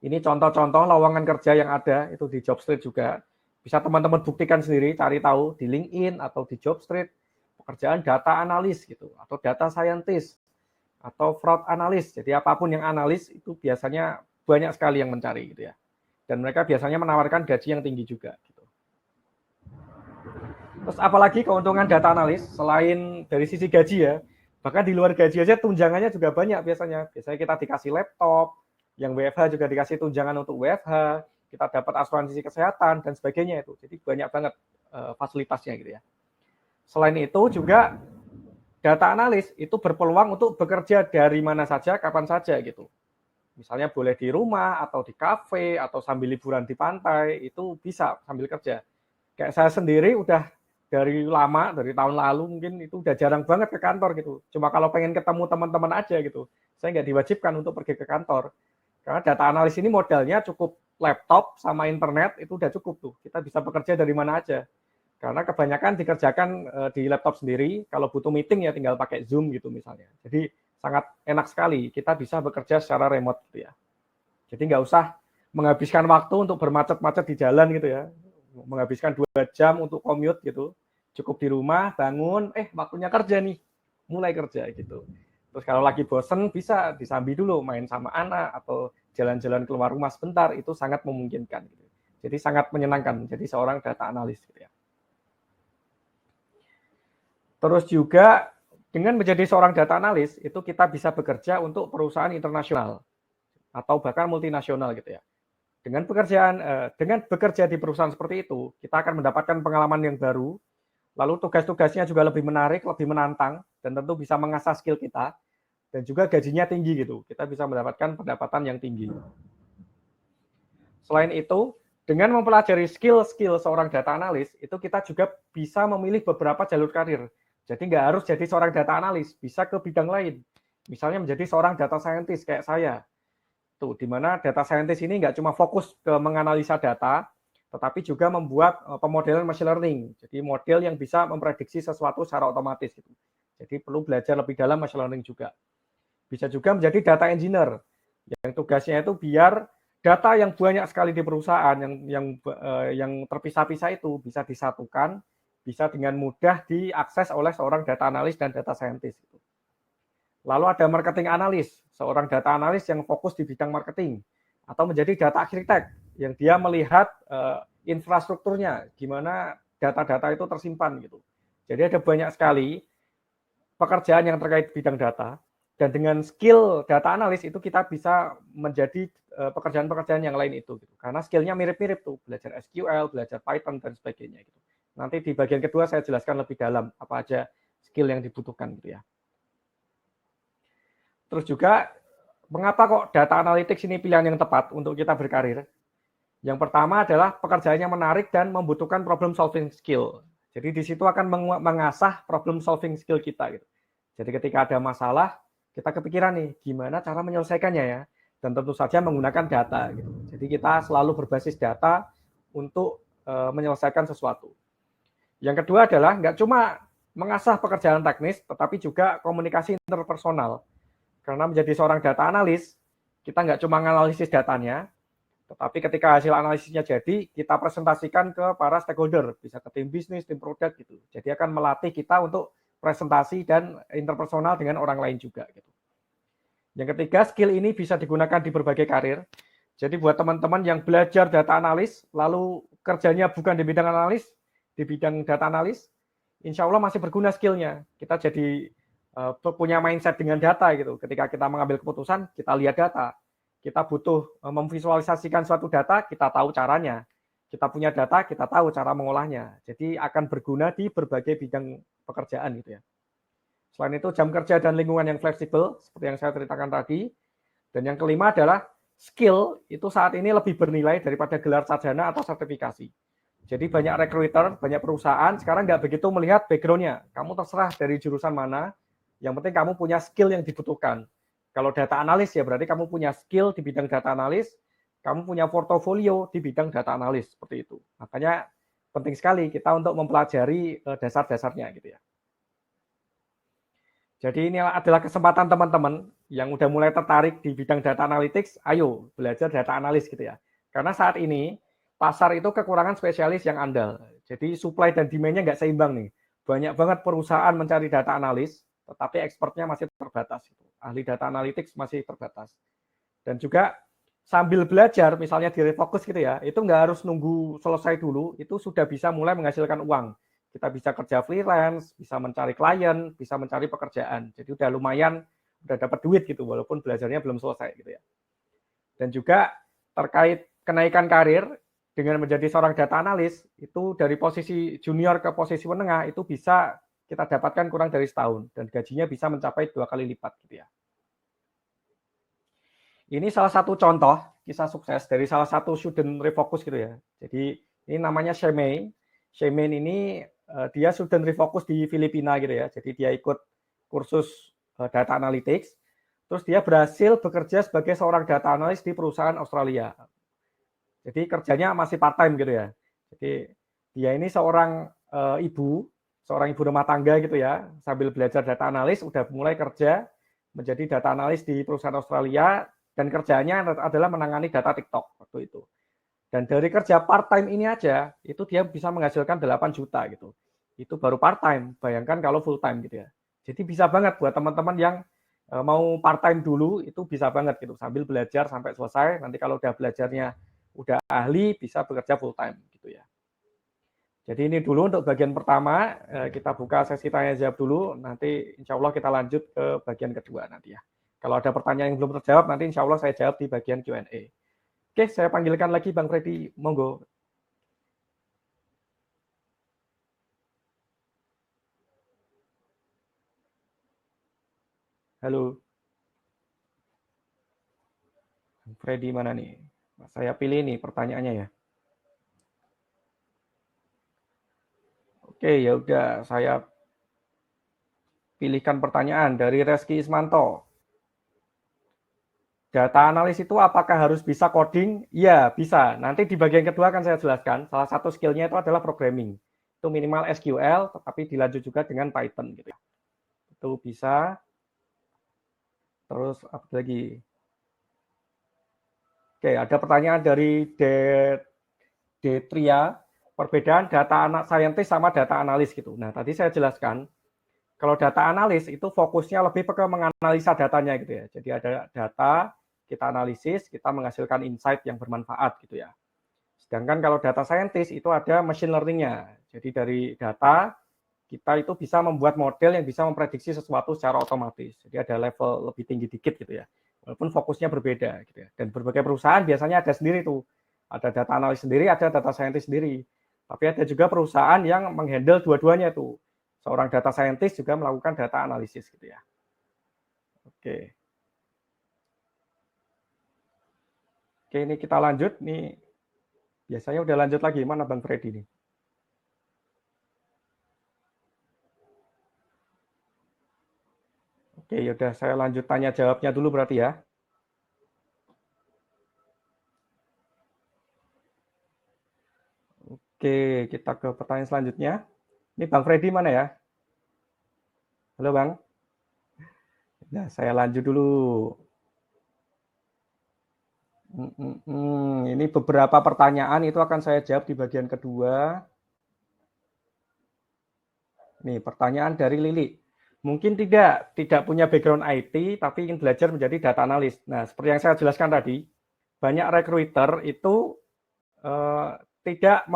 Ini contoh-contoh lowongan kerja yang ada itu di Jobstreet juga. Bisa teman-teman buktikan sendiri, cari tahu di LinkedIn atau di Jobstreet pekerjaan data analis gitu atau data scientist atau fraud analis. Jadi apapun yang analis itu biasanya banyak sekali yang mencari gitu ya. Dan mereka biasanya menawarkan gaji yang tinggi juga gitu. Terus apalagi keuntungan data analis selain dari sisi gaji ya. Bahkan di luar gaji aja tunjangannya juga banyak biasanya. Biasanya kita dikasih laptop, yang WFH juga dikasih tunjangan untuk WFH, kita dapat asuransi kesehatan dan sebagainya itu. Jadi banyak banget fasilitasnya gitu ya. Selain itu juga data analis itu berpeluang untuk bekerja dari mana saja, kapan saja gitu. Misalnya boleh di rumah, atau di kafe, atau sambil liburan di pantai, itu bisa sambil kerja. Kayak saya sendiri udah dari lama, dari tahun lalu mungkin itu udah jarang banget ke kantor gitu. Cuma kalau pengen ketemu teman-teman aja gitu. Saya nggak diwajibkan untuk pergi ke kantor. Karena data analis ini modalnya cukup laptop sama internet, itu udah cukup tuh. Kita bisa bekerja dari mana aja. Karena kebanyakan dikerjakan di laptop sendiri, kalau butuh meeting ya tinggal pakai Zoom gitu misalnya. Jadi sangat enak sekali, kita bisa bekerja secara remote gitu ya. Jadi nggak usah menghabiskan waktu untuk bermacet-macet di jalan gitu ya. Menghabiskan 2 jam untuk commute gitu. Cukup di rumah, bangun, waktunya kerja nih, mulai kerja gitu. Terus kalau lagi bosen bisa disambi dulu, main sama anak atau jalan-jalan keluar rumah sebentar, itu sangat memungkinkan. Gitu. Jadi sangat menyenangkan menjadi seorang data analis gitu ya. Terus juga dengan menjadi seorang data analis itu kita bisa bekerja untuk perusahaan internasional atau bahkan multinasional gitu ya. Dengan bekerja di perusahaan seperti itu, kita akan mendapatkan pengalaman yang baru, lalu tugas-tugasnya juga lebih menarik, lebih menantang, dan tentu bisa mengasah skill kita, dan juga gajinya tinggi gitu. Kita bisa mendapatkan pendapatan yang tinggi. Selain itu, dengan mempelajari skill-skill seorang data analis, itu kita juga bisa memilih beberapa jalur karir. Jadi nggak harus jadi seorang data analis, bisa ke bidang lain. Misalnya menjadi seorang data scientist kayak saya. Tuh, di mana data scientist ini nggak cuma fokus ke menganalisa data, tetapi juga membuat pemodelan machine learning. Jadi model yang bisa memprediksi sesuatu secara otomatis. Gitu. Jadi perlu belajar lebih dalam machine learning juga. Bisa juga menjadi data engineer, yang tugasnya itu biar data yang banyak sekali di perusahaan, yang terpisah-pisah itu bisa disatukan, bisa dengan mudah diakses oleh seorang data analis dan data scientist. Lalu ada marketing analis, seorang data analis yang fokus di bidang marketing, atau menjadi data architect, yang dia melihat infrastrukturnya, gimana data-data itu tersimpan gitu. Jadi ada banyak sekali pekerjaan yang terkait bidang data, dan dengan skill data analis itu kita bisa menjadi pekerjaan-pekerjaan yang lain itu. Gitu. Karena skillnya mirip-mirip tuh, belajar SQL, belajar Python, dan sebagainya. Gitu. Nanti di bagian kedua saya jelaskan lebih dalam apa aja skill yang dibutuhkan gitu ya. Terus juga mengapa kok data analytics ini pilihan yang tepat untuk kita berkarir? Yang pertama adalah pekerjaannya menarik dan membutuhkan problem solving skill. Jadi di situ akan mengasah problem solving skill kita gitu. Jadi ketika ada masalah, kita kepikiran nih gimana cara menyelesaikannya ya. Dan tentu saja menggunakan data gitu. Jadi kita selalu berbasis data untuk menyelesaikan sesuatu. Yang kedua adalah nggak cuma mengasah pekerjaan teknis, tetapi juga komunikasi interpersonal. Karena menjadi seorang data analis, kita nggak cuma menganalisis datanya, tetapi ketika hasil analisisnya jadi, kita presentasikan ke para stakeholder, bisa ke tim bisnis, tim produk gitu. Jadi akan melatih kita untuk presentasi dan interpersonal dengan orang lain juga. Gitu. Yang ketiga, skill ini bisa digunakan di berbagai karir. Jadi buat teman-teman yang belajar data analis, lalu kerjanya bukan di bidang analis, di bidang data analis, insya Allah masih berguna skillnya. Kita jadi punya mindset dengan data gitu. Ketika kita mengambil keputusan, kita lihat data. Kita butuh memvisualisasikan suatu data, kita tahu caranya. Kita punya data, kita tahu cara mengolahnya. Jadi akan berguna di berbagai bidang pekerjaan gitu ya. Selain itu jam kerja dan lingkungan yang fleksibel, seperti yang saya ceritakan tadi. Dan yang kelima adalah skill itu saat ini lebih bernilai daripada gelar sarjana atau sertifikasi. Jadi banyak recruiter, banyak perusahaan sekarang nggak begitu melihat background-nya. Kamu terserah dari jurusan mana, yang penting kamu punya skill yang dibutuhkan. Kalau data analis ya berarti kamu punya skill di bidang data analis, kamu punya portofolio di bidang data analis, seperti itu. Makanya penting sekali kita untuk mempelajari dasar-dasarnya gitu ya. Jadi ini adalah kesempatan teman-teman yang udah mulai tertarik di bidang data analytics, ayo belajar data analis gitu ya. Karena saat ini pasar itu kekurangan spesialis yang andal. Jadi supply dan demand-nya nggak seimbang nih. Banyak banget perusahaan mencari data analis, tetapi expertnya masih terbatas. Ahli data analytics masih terbatas. Dan juga sambil belajar, misalnya di Refocus gitu ya, itu nggak harus nunggu selesai dulu, itu sudah bisa mulai menghasilkan uang. Kita bisa kerja freelance, bisa mencari klien, bisa mencari pekerjaan. Jadi udah lumayan, udah dapat duit gitu, walaupun belajarnya belum selesai gitu ya. Dan juga terkait kenaikan karir dengan menjadi seorang data analis, itu dari posisi junior ke posisi menengah itu bisa kita dapatkan kurang dari setahun dan gajinya bisa mencapai 2 kali lipat gitu ya. Ini salah satu contoh kisah sukses dari salah satu student Refocus gitu ya. Jadi ini namanya Shemei. Shemei ini dia student Refocus di Filipina gitu ya. Jadi dia ikut kursus data analytics. Terus dia berhasil bekerja sebagai seorang data analis di perusahaan Australia. Jadi kerjanya masih part time gitu ya. Jadi dia ini seorang seorang ibu rumah tangga gitu ya. Sambil belajar data analis udah mulai kerja menjadi data analis di perusahaan Australia dan kerjanya adalah menangani data TikTok waktu itu. Dan dari kerja part time ini aja, itu dia bisa menghasilkan 8 juta gitu. Itu baru part time, bayangkan kalau full time gitu ya. Jadi bisa banget buat teman-teman yang mau part time dulu, itu bisa banget gitu. Sambil belajar sampai selesai, nanti kalau udah belajarnya udah ahli, bisa bekerja full time gitu ya. Jadi ini dulu untuk bagian pertama, kita buka sesi tanya jawab dulu, nanti insya Allah kita lanjut ke bagian kedua nanti ya. Kalau ada pertanyaan yang belum terjawab, nanti insya Allah saya jawab di bagian Q&A. Oke, saya panggilkan lagi Bang Freddy, monggo. Halo. Bang Freddy mana nih? Saya pilih nih pertanyaannya ya. Oke, ya udah saya pilihkan pertanyaan dari Reski Ismanto. Data analis itu apakah harus bisa coding? Iya, bisa. Nanti di bagian kedua akan saya jelaskan. Salah satu skillnya itu adalah programming. Itu minimal SQL, tetapi dilanjut juga dengan Python gitu ya. Itu bisa. Terus apa lagi? Oke, ada pertanyaan dari Detria, perbedaan data scientist sama data analis gitu. Nah, tadi saya jelaskan, kalau data analis itu fokusnya lebih ke menganalisa datanya gitu ya. Jadi ada data, kita analisis, kita menghasilkan insight yang bermanfaat gitu ya. Sedangkan kalau data scientist itu ada machine learning-nya. Jadi dari data, kita itu bisa membuat model yang bisa memprediksi sesuatu secara otomatis. Jadi ada level lebih tinggi dikit gitu ya. Walaupun fokusnya berbeda gitu ya. Dan berbagai perusahaan biasanya ada sendiri tuh. Ada data analis sendiri, ada data scientist sendiri. Tapi ada juga perusahaan yang menghandle dua-duanya tuh. Seorang data scientist juga melakukan data analisis gitu ya. Oke. Oke, ini kita lanjut nih. Biasanya udah lanjut lagi. Mana Bang Freddy nih? Oke, yaudah saya lanjut tanya jawabnya dulu berarti ya. Oke, kita ke pertanyaan selanjutnya. Ini Bang Freddy mana ya? Halo Bang. Nah, saya lanjut dulu. Ini beberapa pertanyaan itu akan saya jawab di bagian kedua. Nih, pertanyaan dari Lili. Mungkin tidak punya background IT, tapi ingin belajar menjadi data analis. Nah, seperti yang saya jelaskan tadi, banyak recruiter itu tidak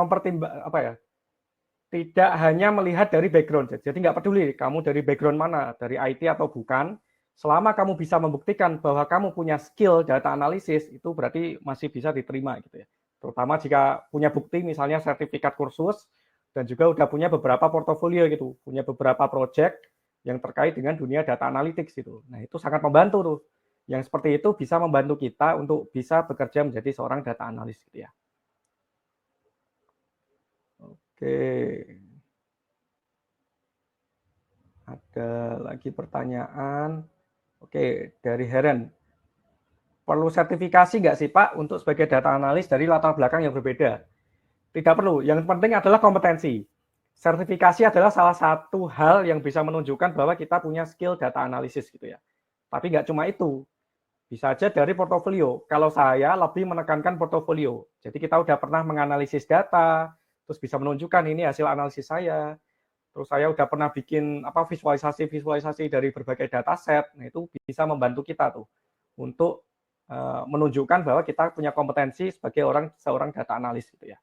tidak hanya melihat dari background. Jadi nggak peduli kamu dari background mana, dari IT atau bukan. Selama kamu bisa membuktikan bahwa kamu punya skill data analisis, itu berarti masih bisa diterima gitu ya. Terutama jika punya bukti misalnya sertifikat kursus dan juga udah punya beberapa portofolio gitu, punya beberapa project yang terkait dengan dunia data analytics gitu. Nah, itu sangat membantu tuh. Yang seperti itu bisa membantu kita untuk bisa bekerja menjadi seorang data analis gitu ya. Oke. Ada lagi pertanyaan. Oke, dari Heren. Perlu sertifikasi nggak sih Pak untuk sebagai data analis dari latar belakang yang berbeda? Tidak perlu. Yang penting adalah kompetensi. Sertifikasi adalah salah satu hal yang bisa menunjukkan bahwa kita punya skill data analisis gitu ya. Tapi nggak cuma itu. Bisa aja dari portofolio. Kalau saya lebih menekankan portofolio. Jadi kita udah pernah menganalisis data, terus bisa menunjukkan ini hasil analisis saya. Terus saya udah pernah bikin visualisasi dari berbagai dataset. Nah, itu bisa membantu kita tuh untuk menunjukkan bahwa kita punya kompetensi sebagai seorang data analis gitu ya.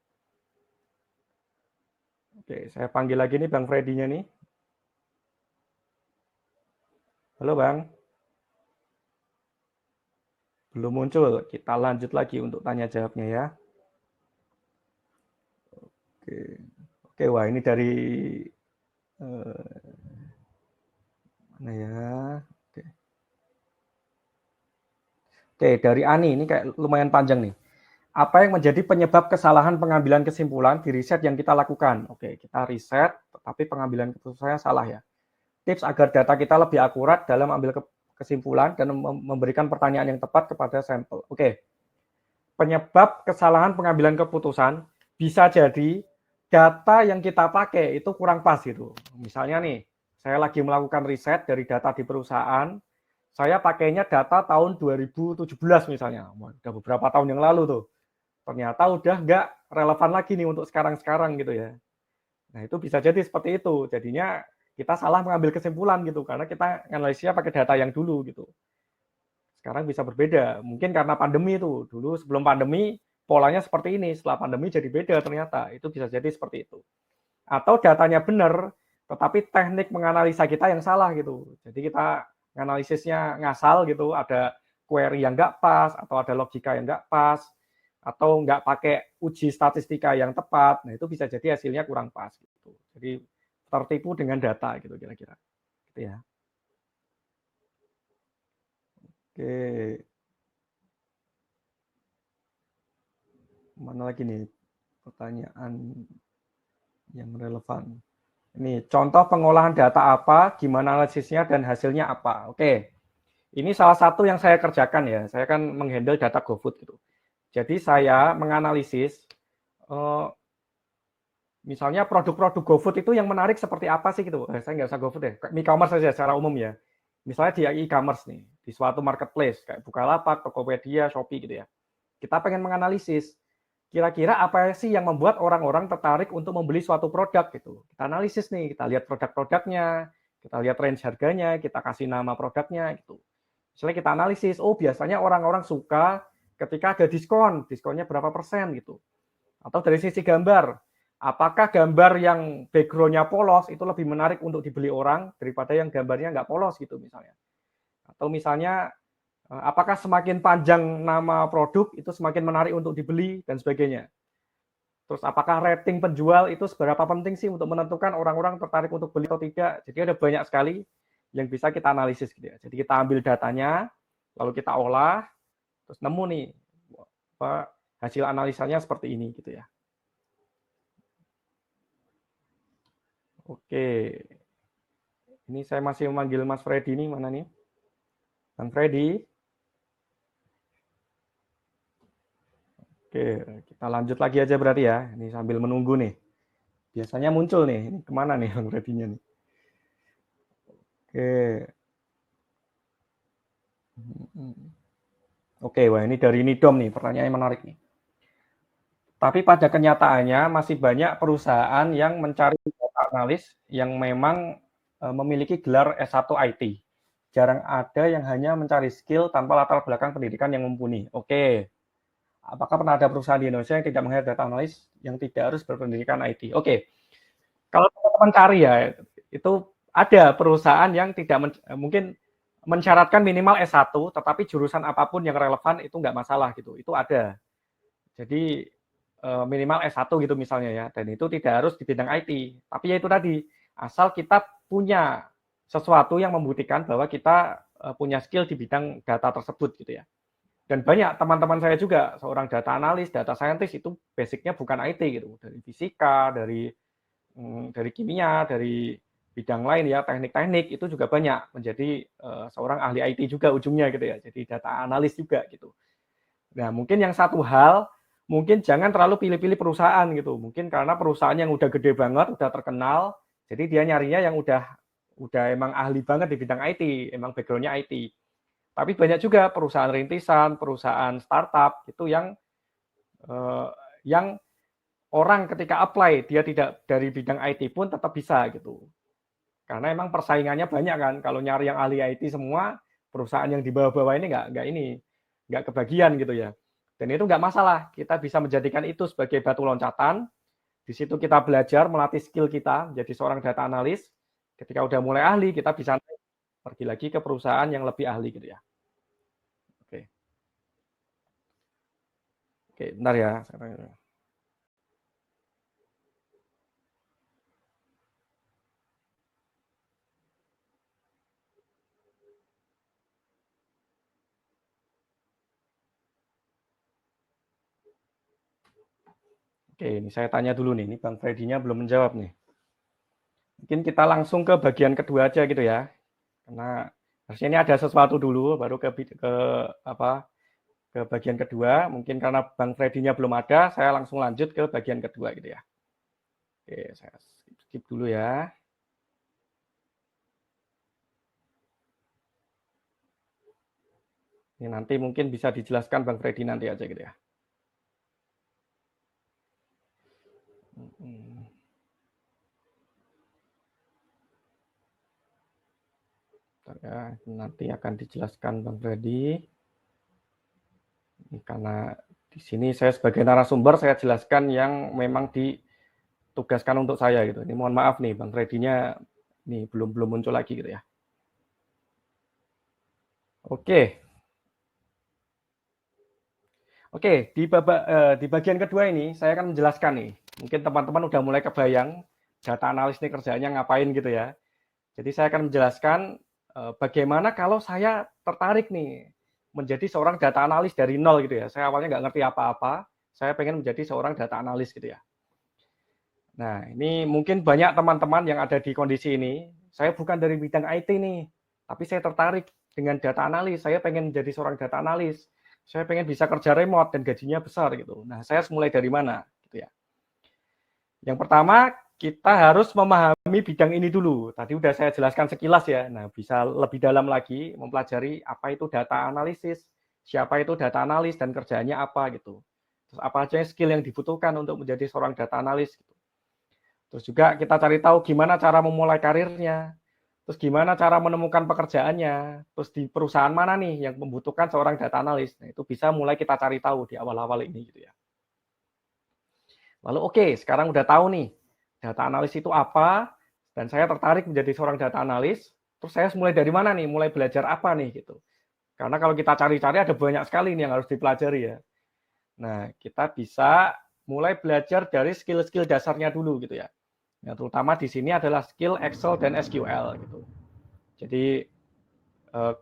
Oke, saya panggil lagi nih Bang Freddy-nya nih. Halo Bang. Belum muncul, kita lanjut lagi untuk tanya jawabnya ya. Oke, wah ini dari mana ya? Oke, dari Ani, ini kayak lumayan panjang nih. Apa yang menjadi penyebab kesalahan pengambilan kesimpulan di riset yang kita lakukan? Oke, kita riset, tetapi pengambilan keputusannya salah ya. Tips agar data kita lebih akurat dalam ambil kesimpulan dan memberikan pertanyaan yang tepat kepada sampel. Oke, penyebab kesalahan pengambilan keputusan bisa jadi data yang kita pakai itu kurang pas gitu. Misalnya nih, saya lagi melakukan riset dari data di perusahaan, saya pakainya data tahun 2017 misalnya, udah beberapa tahun yang lalu tuh. Ternyata udah nggak relevan lagi nih untuk sekarang-sekarang gitu ya. Nah itu bisa jadi seperti itu, jadinya kita salah mengambil kesimpulan gitu, karena kita analisisnya pakai data yang dulu gitu. Sekarang bisa berbeda, mungkin karena pandemi itu, dulu sebelum pandemi polanya seperti ini, setelah pandemi jadi beda ternyata, itu bisa jadi seperti itu. Atau datanya benar, tetapi teknik menganalisa kita yang salah gitu, jadi kita analisisnya ngasal gitu, ada query yang nggak pas, atau ada logika yang nggak pas, atau nggak pakai uji statistika yang tepat, nah itu bisa jadi hasilnya kurang pas gitu. Jadi tertipu dengan data gitu kira-kira. Gitu ya. Oke. Mana lagi nih pertanyaan yang relevan? Ini contoh pengolahan data apa, gimana analisisnya dan hasilnya apa. Oke. Ini salah satu yang saya kerjakan ya. Saya kan menghandle data GoFood gitu. Jadi saya menganalisis misalnya produk-produk GoFood itu yang menarik seperti apa sih gitu. Saya nggak usah GoFood deh, e-commerce saja secara umum ya. Misalnya di e-commerce nih, di suatu marketplace kayak Bukalapak, Tokopedia, Shopee gitu ya. Kita pengen menganalisis kira-kira apa sih yang membuat orang-orang tertarik untuk membeli suatu produk gitu. Kita analisis nih, kita lihat produk-produknya, kita lihat range harganya, kita kasih nama produknya gitu. Misalnya kita analisis, oh biasanya orang-orang suka ketika ada diskon, diskonnya berapa persen gitu. Atau dari sisi gambar, apakah gambar yang background-nya polos itu lebih menarik untuk dibeli orang daripada yang gambarnya nggak polos gitu misalnya. Atau misalnya apakah semakin panjang nama produk itu semakin menarik untuk dibeli dan sebagainya. Terus apakah rating penjual itu seberapa penting sih untuk menentukan orang-orang tertarik untuk beli atau tidak. Jadi ada banyak sekali yang bisa kita analisis gitu ya. Jadi kita ambil datanya, lalu kita olah, terus nemu nih hasil analisanya seperti ini gitu ya. Oke. Ini saya masih memanggil Mas Freddy nih, mana nih? Bang Freddy. Oke, kita lanjut lagi aja berarti ya. Ini sambil menunggu nih. Biasanya muncul nih. Ini kemana nih Bang Freddy-nya nih? Oke. Oke, wah ini dari Nidom nih, pertanyaannya menarik nih. Tapi pada kenyataannya masih banyak perusahaan yang mencari data analis yang memang memiliki gelar S1 IT. Jarang ada yang hanya mencari skill tanpa latar belakang pendidikan yang mumpuni. Oke. Apakah pernah ada perusahaan di Indonesia yang tidak meng-hire data analis yang tidak harus berpendidikan IT? Oke. Kalau teman-teman cari ya, itu ada perusahaan yang tidak mungkin mensyaratkan minimal S1, tetapi jurusan apapun yang relevan itu nggak masalah gitu. Itu ada. Jadi minimal S1 gitu misalnya ya, dan itu tidak harus di bidang IT. Tapi ya itu tadi, asal kita punya sesuatu yang membuktikan bahwa kita punya skill di bidang data tersebut gitu ya. Dan banyak teman-teman saya juga, seorang data analis, data scientist itu basicnya bukan IT gitu, dari fisika, dari kimia, dari bidang lain ya, teknik-teknik itu juga banyak menjadi seorang ahli IT juga ujungnya gitu ya. Jadi data analis juga gitu. Nah, mungkin yang satu hal, mungkin jangan terlalu pilih-pilih perusahaan gitu. Mungkin karena perusahaan yang udah gede banget, udah terkenal, jadi dia nyarinya yang udah emang ahli banget di bidang IT, emang background-nya IT. Tapi banyak juga perusahaan rintisan, perusahaan startup itu yang orang ketika apply dia tidak dari bidang IT pun tetap bisa gitu. Karena emang persaingannya banyak kan. Kalau nyari yang ahli IT semua, perusahaan yang di bawah-bawah ini nggak kebagian gitu ya. Dan itu nggak masalah. Kita bisa menjadikan itu sebagai batu loncatan. Di situ kita belajar melatih skill kita jadi seorang data analis. Ketika udah mulai ahli, kita bisa pergi lagi ke perusahaan yang lebih ahli gitu ya. Oke. Oke, bentar ya. Oke, ini saya tanya dulu nih. Ini Bang Freddy-nya belum menjawab nih. Mungkin kita langsung ke bagian kedua aja gitu ya. Karena harusnya ini ada sesuatu dulu, baru ke bagian kedua. Mungkin karena Bang Freddy-nya belum ada, saya langsung lanjut ke bagian kedua gitu ya. Oke, saya skip dulu ya. Ini nanti mungkin bisa dijelaskan Bang Freddy nanti aja gitu ya. Ya, nanti akan dijelaskan Bang Freddy. Ini karena di sini saya sebagai narasumber saya jelaskan yang memang ditugaskan untuk saya gitu. Ini mohon maaf nih Bang Freddy-nya nih belum muncul lagi gitu ya. Oke. Oke, di bagian kedua ini saya akan menjelaskan nih. Mungkin teman-teman udah mulai kebayang data analis ini kerjanya ngapain gitu ya. Jadi saya akan menjelaskan bagaimana kalau saya tertarik nih menjadi seorang data analis dari nol gitu ya. Saya awalnya nggak ngerti apa-apa, saya pengen menjadi seorang data analis gitu ya. Nah, ini mungkin banyak teman-teman yang ada di kondisi ini. Saya bukan dari bidang IT nih, tapi saya tertarik dengan data analis. Saya pengen menjadi seorang data analis. Saya pengen bisa kerja remote dan gajinya besar gitu. Nah, saya harus mulai dari mana gitu ya. Yang pertama, kita harus memahami bidang ini dulu. Tadi udah saya jelaskan sekilas ya. Nah, bisa lebih dalam lagi mempelajari apa itu data analisis, siapa itu data analis dan kerjanya apa gitu. Terus apa aja skill yang dibutuhkan untuk menjadi seorang data analis gitu. Terus juga kita cari tahu gimana cara memulai karirnya, terus gimana cara menemukan pekerjaannya, terus di perusahaan mana nih yang membutuhkan seorang data analis. Nah, itu bisa mulai kita cari tahu di awal-awal ini gitu ya. Lalu oke, sekarang udah tahu nih data analis itu apa, dan saya tertarik menjadi seorang data analis, terus saya mulai dari mana nih, mulai belajar apa nih gitu. Karena kalau kita cari-cari ada banyak sekali nih yang harus dipelajari ya. Nah, kita bisa mulai belajar dari skill-skill dasarnya dulu gitu ya. Yang terutama di sini adalah skill Excel dan SQL gitu. Jadi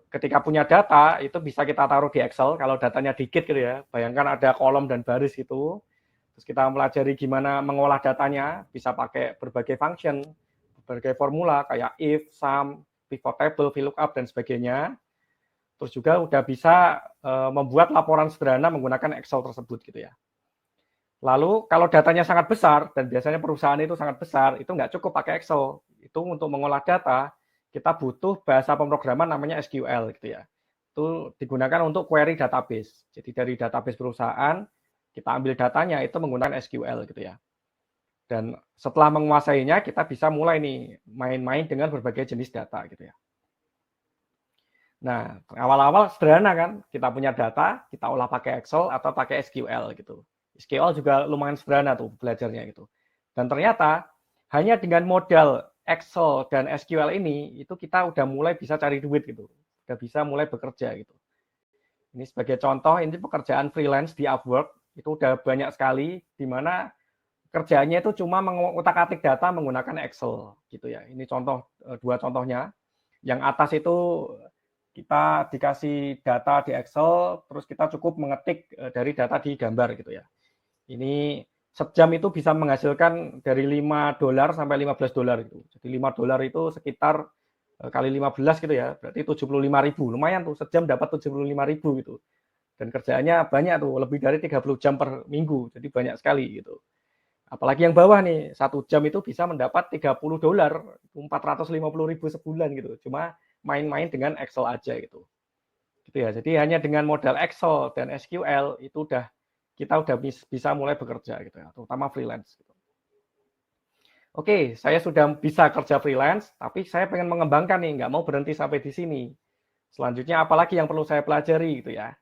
ketika punya data itu bisa kita taruh di Excel kalau datanya dikit gitu ya. Bayangkan ada kolom dan baris itu. Terus kita mempelajari gimana mengolah datanya, bisa pakai berbagai function, berbagai formula kayak if, sum, pivot table, VLOOKUP dan sebagainya. Terus juga udah bisa membuat laporan sederhana menggunakan Excel tersebut gitu ya. Lalu kalau datanya sangat besar, dan biasanya perusahaan itu sangat besar, itu nggak cukup pakai Excel. Itu untuk mengolah data, kita butuh bahasa pemrograman namanya SQL gitu ya. Itu digunakan untuk query database. Jadi dari database perusahaan, kita ambil datanya itu menggunakan SQL gitu ya. Dan setelah menguasainya, kita bisa mulai nih main-main dengan berbagai jenis data gitu ya. Nah, awal-awal sederhana kan, kita punya data, kita olah pakai Excel atau pakai SQL gitu. SQL juga lumayan sederhana tuh belajarnya gitu. Dan ternyata hanya dengan modal Excel dan SQL ini, itu kita udah mulai bisa cari duit gitu. Udah bisa mulai bekerja gitu. Ini sebagai contoh, ini pekerjaan freelance di Upwork, itu udah banyak sekali, di mana kerjaannya itu cuma mengutak-atik data menggunakan Excel gitu ya. Ini contoh, dua contohnya. Yang atas itu kita dikasih data di Excel, terus kita cukup mengetik dari data di gambar gitu ya. Ini sejam itu bisa menghasilkan dari $5 sampai $15 itu. Jadi $5 itu sekitar kali 15 gitu ya, berarti 75.000. Lumayan tuh, sejam dapat 75.000 gitu. Dan kerjaannya banyak tuh, lebih dari 30 jam per minggu, jadi banyak sekali gitu. Apalagi yang bawah nih, 1 jam itu bisa mendapat $30, 450.000 sebulan gitu. Cuma main-main dengan Excel aja gitu. Gitu ya. Jadi hanya dengan modal Excel dan SQL itu kita udah bisa mulai bekerja gitu ya, terutama freelance gitu. Oke, saya sudah bisa kerja freelance, tapi saya pengen mengembangkan nih, nggak mau berhenti sampai di sini. Selanjutnya apalagi yang perlu saya pelajari gitu ya.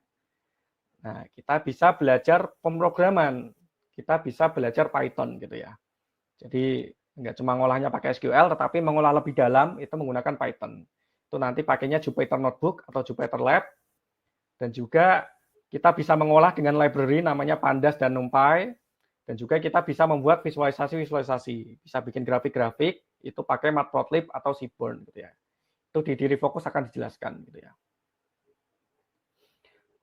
Nah, kita bisa belajar pemrograman, kita bisa belajar Python gitu ya. Jadi nggak cuma ngolahnya pakai SQL, tetapi mengolah lebih dalam itu menggunakan Python. Itu nanti pakainya Jupyter Notebook atau Jupyter Lab. Dan juga kita bisa mengolah dengan library namanya Pandas dan NumPy. Dan juga kita bisa membuat visualisasi-visualisasi. Bisa bikin grafik-grafik, itu pakai Matplotlib atau Seaborn gitu ya. Itu di diri fokus akan dijelaskan gitu ya.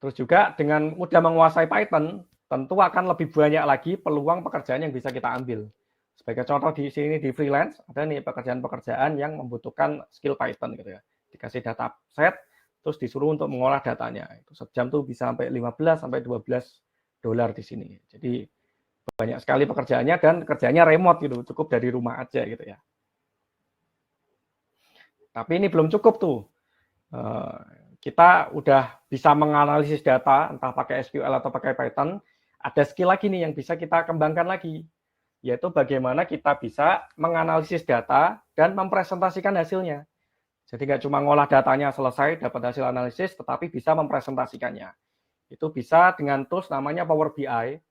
Terus juga dengan mudah menguasai Python, tentu akan lebih banyak lagi peluang pekerjaan yang bisa kita ambil. Sebagai contoh di sini di freelance, ada nih pekerjaan-pekerjaan yang membutuhkan skill Python gitu ya. Dikasih data set, terus disuruh untuk mengolah datanya. Itu sejam tuh bisa sampai 15 sampai $12 di sini. Jadi banyak sekali pekerjaannya dan kerjanya remote gitu, cukup dari rumah aja gitu ya. Tapi ini belum cukup tuh. Kita udah bisa menganalisis data, entah pakai SQL atau pakai Python, ada skill lagi nih yang bisa kita kembangkan lagi, yaitu bagaimana kita bisa menganalisis data dan mempresentasikan hasilnya. Jadi nggak cuma ngolah datanya selesai, dapat hasil analisis, tetapi bisa mempresentasikannya. Itu bisa dengan tools namanya Power BI.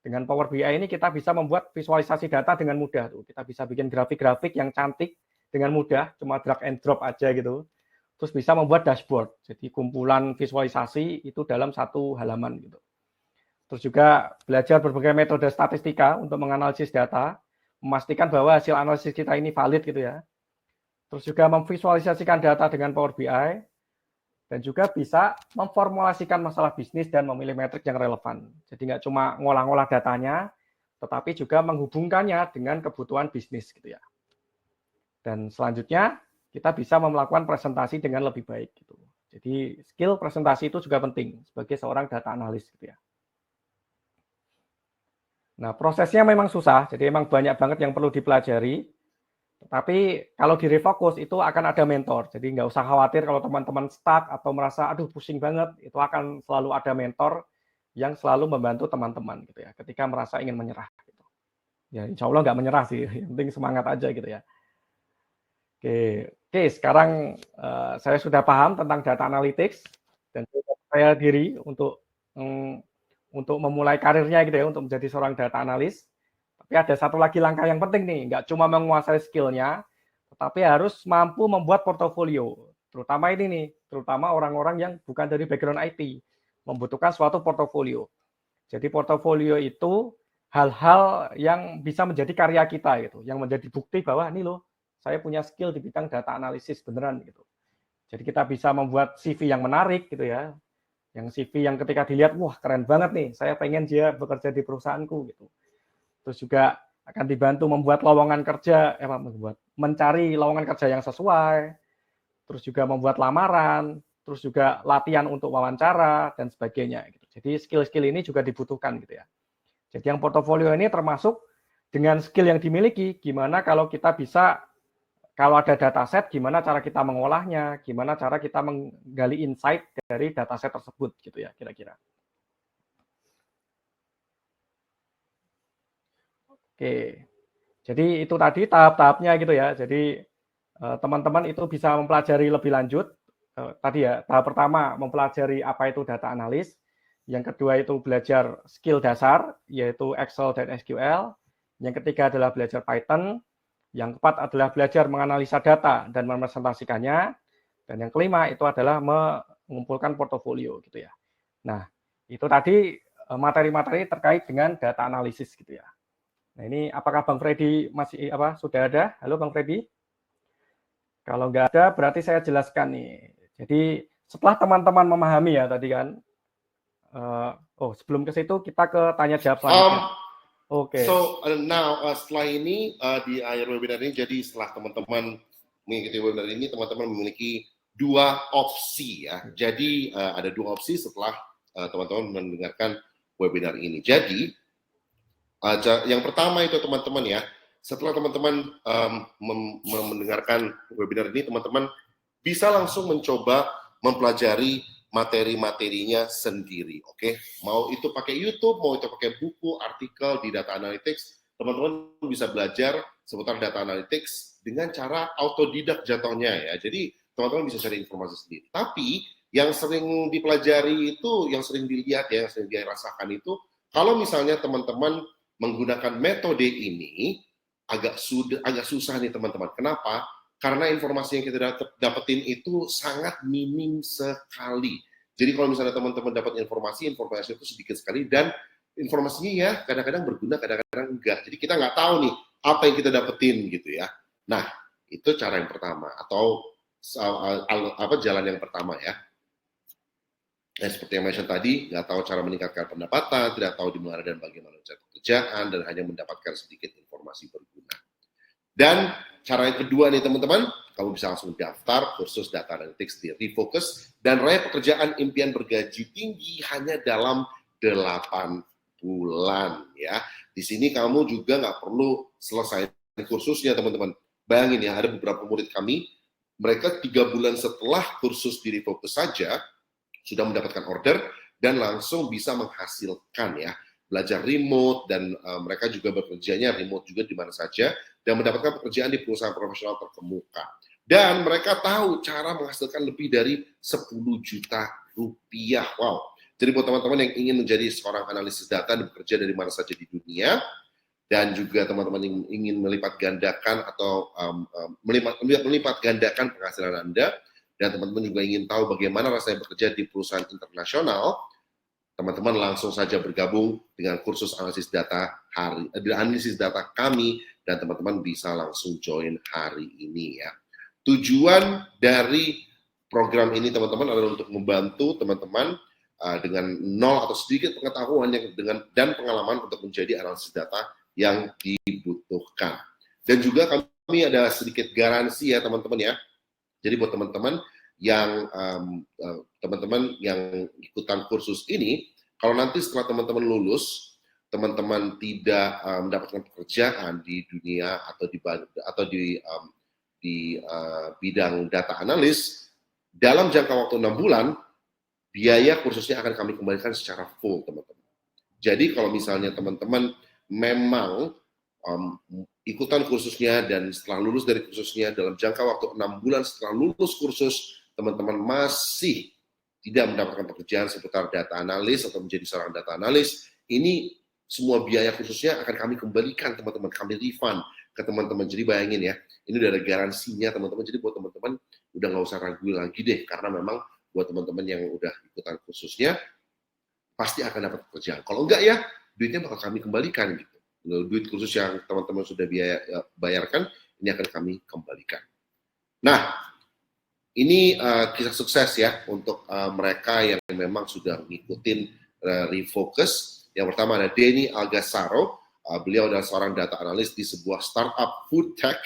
Dengan Power BI ini kita bisa membuat visualisasi data dengan mudah. Tuh. Kita bisa bikin grafik-grafik yang cantik dengan mudah, cuma drag and drop aja gitu. Terus bisa membuat dashboard, jadi kumpulan visualisasi itu dalam satu halaman gitu. Terus juga belajar berbagai metode statistika untuk menganalisis data, memastikan bahwa hasil analisis kita ini valid gitu ya. Terus juga memvisualisasikan data dengan Power BI, dan juga bisa memformulasikan masalah bisnis dan memilih metrik yang relevan. Jadi nggak cuma ngolah-ngolah datanya, tetapi juga menghubungkannya dengan kebutuhan bisnis gitu ya. Dan selanjutnya, kita bisa melakukan presentasi dengan lebih baik gitu. Jadi skill presentasi itu juga penting sebagai seorang data analis gitu ya. Nah, prosesnya memang susah, jadi memang banyak banget yang perlu dipelajari. Tapi kalau di Refocus itu akan ada mentor, jadi nggak usah khawatir kalau teman-teman stuck atau merasa aduh pusing banget, itu akan selalu ada mentor yang selalu membantu teman-teman gitu ya, ketika merasa ingin menyerah. Gitu. Ya insya Allah nggak menyerah sih, yang penting semangat aja gitu ya. Oke, sekarang saya sudah paham tentang data analytics dan saya diri untuk memulai karirnya gitu ya, untuk menjadi seorang data analis. Tapi ada satu lagi langkah yang penting nih, nggak cuma menguasai skill-nya, tetapi harus mampu membuat portofolio. Terutama ini nih, terutama orang-orang yang bukan dari background IT, membutuhkan suatu portofolio. Jadi portofolio itu hal-hal yang bisa menjadi karya kita gitu, yang menjadi bukti bahwa ini loh, saya punya skill di bidang data analisis beneran gitu. Jadi kita bisa membuat CV yang menarik gitu ya. Yang CV yang ketika dilihat, wah keren banget nih, saya pengen dia bekerja di perusahaanku gitu. Terus juga akan dibantu membuat lowongan kerja, mencari lowongan kerja yang sesuai, terus juga membuat lamaran, terus juga latihan untuk wawancara dan sebagainya. Gitu. Jadi skill-skill ini juga dibutuhkan gitu ya. Jadi yang portofolio ini termasuk dengan skill yang dimiliki, gimana kalau kita bisa, kalau ada dataset, gimana cara kita mengolahnya, gimana cara kita menggali insight dari dataset tersebut gitu ya kira-kira. Oke, jadi itu tadi tahap-tahapnya gitu ya. Jadi teman-teman itu bisa mempelajari lebih lanjut. Tadi ya, tahap pertama mempelajari apa itu data analis. Yang kedua itu belajar skill dasar, yaitu Excel dan SQL. Yang ketiga adalah belajar Python. Yang keempat adalah belajar menganalisa data dan mepresentasikannya. Dan yang kelima itu adalah mengumpulkan portofolio gitu ya. Nah, itu tadi materi-materi terkait dengan data analisis gitu ya. Nah ini apakah Bang Freddy masih sudah ada? Halo Bang Freddy? Kalau nggak ada berarti saya jelaskan nih. Jadi setelah teman-teman memahami ya tadi kan, sebelum ke situ kita ke tanya jawab selanjutnya. Oke. So now setelah ini di akhir webinar ini, jadi setelah teman-teman mengikuti webinar ini, teman-teman memiliki 2 opsi ya. Jadi ada 2 opsi setelah teman-teman mendengarkan webinar ini. Jadi yang pertama itu teman-teman ya, setelah teman-teman mendengarkan webinar ini, teman-teman bisa langsung mencoba mempelajari materi-materinya sendiri, oke? Mau itu pakai YouTube, mau itu pakai buku, artikel di Data Analytics, teman-teman bisa belajar seputar Data Analytics dengan cara autodidak jatuhnya ya. Jadi teman-teman bisa cari informasi sendiri. Tapi yang sering dipelajari itu, yang sering dilihat ya, yang sering dirasakan itu, kalau misalnya teman-teman menggunakan metode ini, agak susah nih teman-teman. Kenapa? Karena informasi yang kita dapetin itu sangat minim sekali. Jadi kalau misalnya teman-teman dapat informasi itu sedikit sekali, dan informasinya ya kadang-kadang berguna, kadang-kadang enggak. Jadi kita nggak tahu nih apa yang kita dapetin gitu ya. Nah, itu cara yang pertama, atau jalan yang pertama ya. Seperti yang mention tadi, nggak tahu cara meningkatkan pendapatan, tidak tahu di mana dan bagaimana mencari pekerjaan, dan hanya mendapatkan sedikit informasi berguna. Dan cara yang kedua nih teman-teman, kamu bisa langsung daftar kursus Data Analytics di Refocus dan raih pekerjaan impian bergaji tinggi hanya dalam 8 bulan ya. Di sini kamu juga nggak perlu selesai kursusnya teman-teman. Bayangin ya, ada beberapa murid kami, mereka 3 bulan setelah kursus di Refocus saja sudah mendapatkan order dan langsung bisa menghasilkan ya, belajar remote, dan mereka juga bekerjanya remote juga di mana saja dan mendapatkan pekerjaan di perusahaan profesional terkemuka. Dan mereka tahu cara menghasilkan lebih dari 10 juta rupiah. Wow. Jadi buat teman-teman yang ingin menjadi seorang analisis data dan bekerja dari mana saja di dunia, dan juga teman-teman yang ingin melipat gandakan atau melipat gandakan penghasilan Anda, dan teman-teman juga ingin tahu bagaimana rasanya bekerja di perusahaan internasional, teman-teman langsung saja bergabung dengan kursus analisis data kami, dan teman-teman bisa langsung join hari ini ya. Tujuan dari program ini teman-teman adalah untuk membantu teman-teman dengan nol atau sedikit pengetahuan dan pengalaman untuk menjadi analisis data yang dibutuhkan. Dan juga kami ada sedikit garansi ya teman-teman ya. Jadi buat teman-teman yang ikutan kursus ini, kalau nanti setelah teman-teman lulus, teman-teman tidak mendapatkan pekerjaan di dunia atau di bidang data analis dalam jangka waktu 6 bulan, biaya kursusnya akan kami kembalikan secara full, teman-teman. Jadi kalau misalnya teman-teman memang ikutan kursusnya dan setelah lulus dari kursusnya dalam jangka waktu 6 bulan setelah lulus kursus, teman-teman masih tidak mendapatkan pekerjaan seputar data analis atau menjadi seorang data analis, ini semua biaya khususnya akan kami kembalikan teman-teman, kami refund ke teman-teman. Jadi bayangin ya, ini udah ada garansinya teman-teman, jadi buat teman-teman udah nggak usah ragu lagi deh, karena memang buat teman-teman yang udah ikutan khususnya pasti akan dapat pekerjaan. Kalau enggak ya, duitnya bakal kami kembalikan gitu. Duit khusus yang teman-teman sudah bayarkan, ini akan kami kembalikan. Nah, ini kisah sukses ya untuk mereka yang memang sudah ngikutin Refocus. Yang pertama ada Denny Algasaro, beliau adalah seorang data analis di sebuah startup food tech,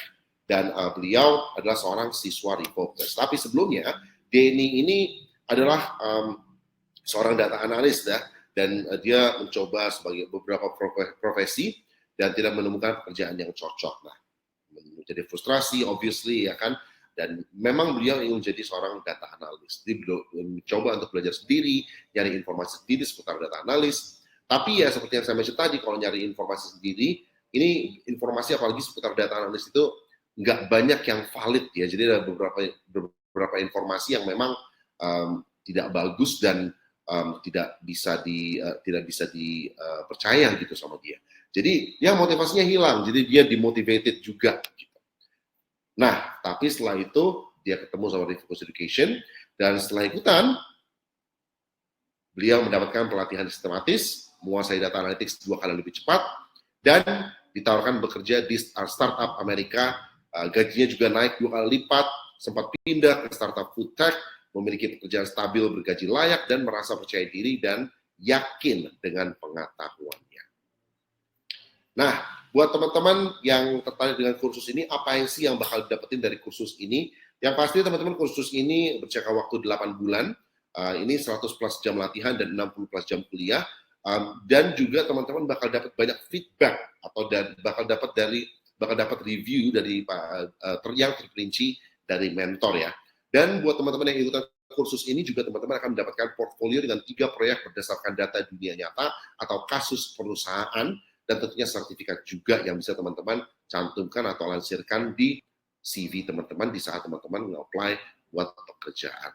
dan beliau adalah seorang siswa Refocus. Tapi sebelumnya, Denny ini adalah seorang data analis ya, dan dia mencoba sebagai beberapa profesi dan tidak menemukan pekerjaan yang cocok. Nah, menjadi frustrasi, obviously ya kan, dan memang beliau ingin menjadi seorang data analis. Dia mencoba untuk belajar sendiri, nyari informasi sendiri seputar data analis. Tapi ya seperti yang saya mention tadi, kalau nyari informasi sendiri, ini informasi apalagi seputar data analis itu nggak banyak yang valid ya. Jadi ada beberapa informasi yang memang tidak bagus dan tidak bisa dipercaya gitu sama dia. Jadi ya motivasinya hilang, jadi dia demotivated juga. Gitu. Nah, tapi setelah itu dia ketemu sama Refocus Education, dan setelah ikutan beliau mendapatkan pelatihan sistematis, menguasai data analytics 2 kali lebih cepat, dan ditawarkan bekerja di startup Amerika, gajinya juga naik 2 kali lipat, sempat pindah ke startup food tech, memiliki pekerjaan stabil, bergaji layak, dan merasa percaya diri dan yakin dengan pengetahuannya. Nah, buat teman-teman yang tertarik dengan kursus ini, apa yang sih yang bakal dapetin dari kursus ini? Yang pasti teman-teman kursus ini berjangka waktu 8 bulan, ini 100 plus jam latihan dan 60 plus jam kuliah, dan juga teman-teman bakal dapat banyak feedback atau bakal dapat review dari yang terperinci dari mentor ya. Dan buat teman-teman yang ikutan kursus ini juga teman-teman akan mendapatkan portfolio dengan 3 proyek berdasarkan data dunia nyata atau kasus perusahaan, dan tentunya sertifikat juga yang bisa teman-teman cantumkan atau lansirkan di CV teman-teman di saat teman-teman nge-apply buat pekerjaan.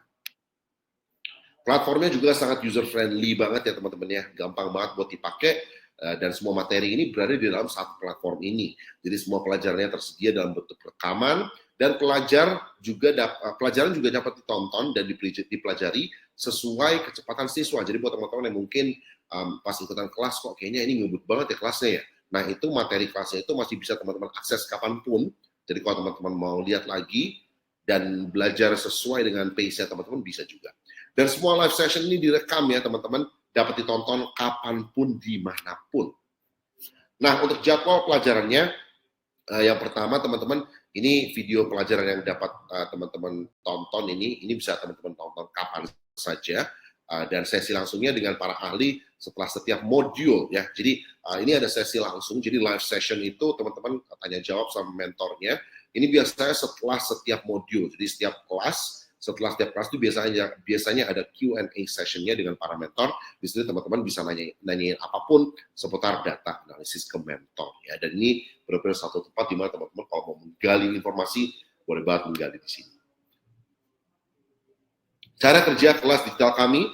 Platformnya juga sangat user friendly banget ya teman-teman ya, gampang banget buat dipakai, dan semua materi ini berada di dalam satu platform ini. Jadi semua pelajarannya tersedia dalam bentuk rekaman, dan pelajaran juga dapat ditonton dan dipelajari sesuai kecepatan siswa. Jadi buat teman-teman yang mungkin pas ikutan kelas kok kayaknya ini ngebut banget ya kelasnya ya. Nah itu materi kelasnya itu masih bisa teman-teman akses kapanpun. Jadi kalau teman-teman mau lihat lagi dan belajar sesuai dengan pace-nya teman-teman bisa juga. Dan semua live session ini direkam ya teman-teman, dapat ditonton kapanpun dimanapun. Nah untuk jadwal pelajarannya, yang pertama teman-teman, ini video pelajaran yang dapat teman-teman tonton ini bisa teman-teman tonton kapan saja. Dan sesi langsungnya dengan para ahli setelah setiap modul ya. Jadi ini ada sesi langsung, jadi live session itu teman-teman tanya jawab sama mentornya. Ini biasanya setelah setiap modul, jadi setelah setiap kelas itu biasanya ada Q&A sessionnya dengan para mentor. Di situ teman-teman bisa nanyain apapun seputar data analisis ke mentor ya. Dan ini benar-benar satu tempat di mana teman-teman kalau mau menggali informasi boleh banget menggali di sini. Cara kerja kelas digital kami,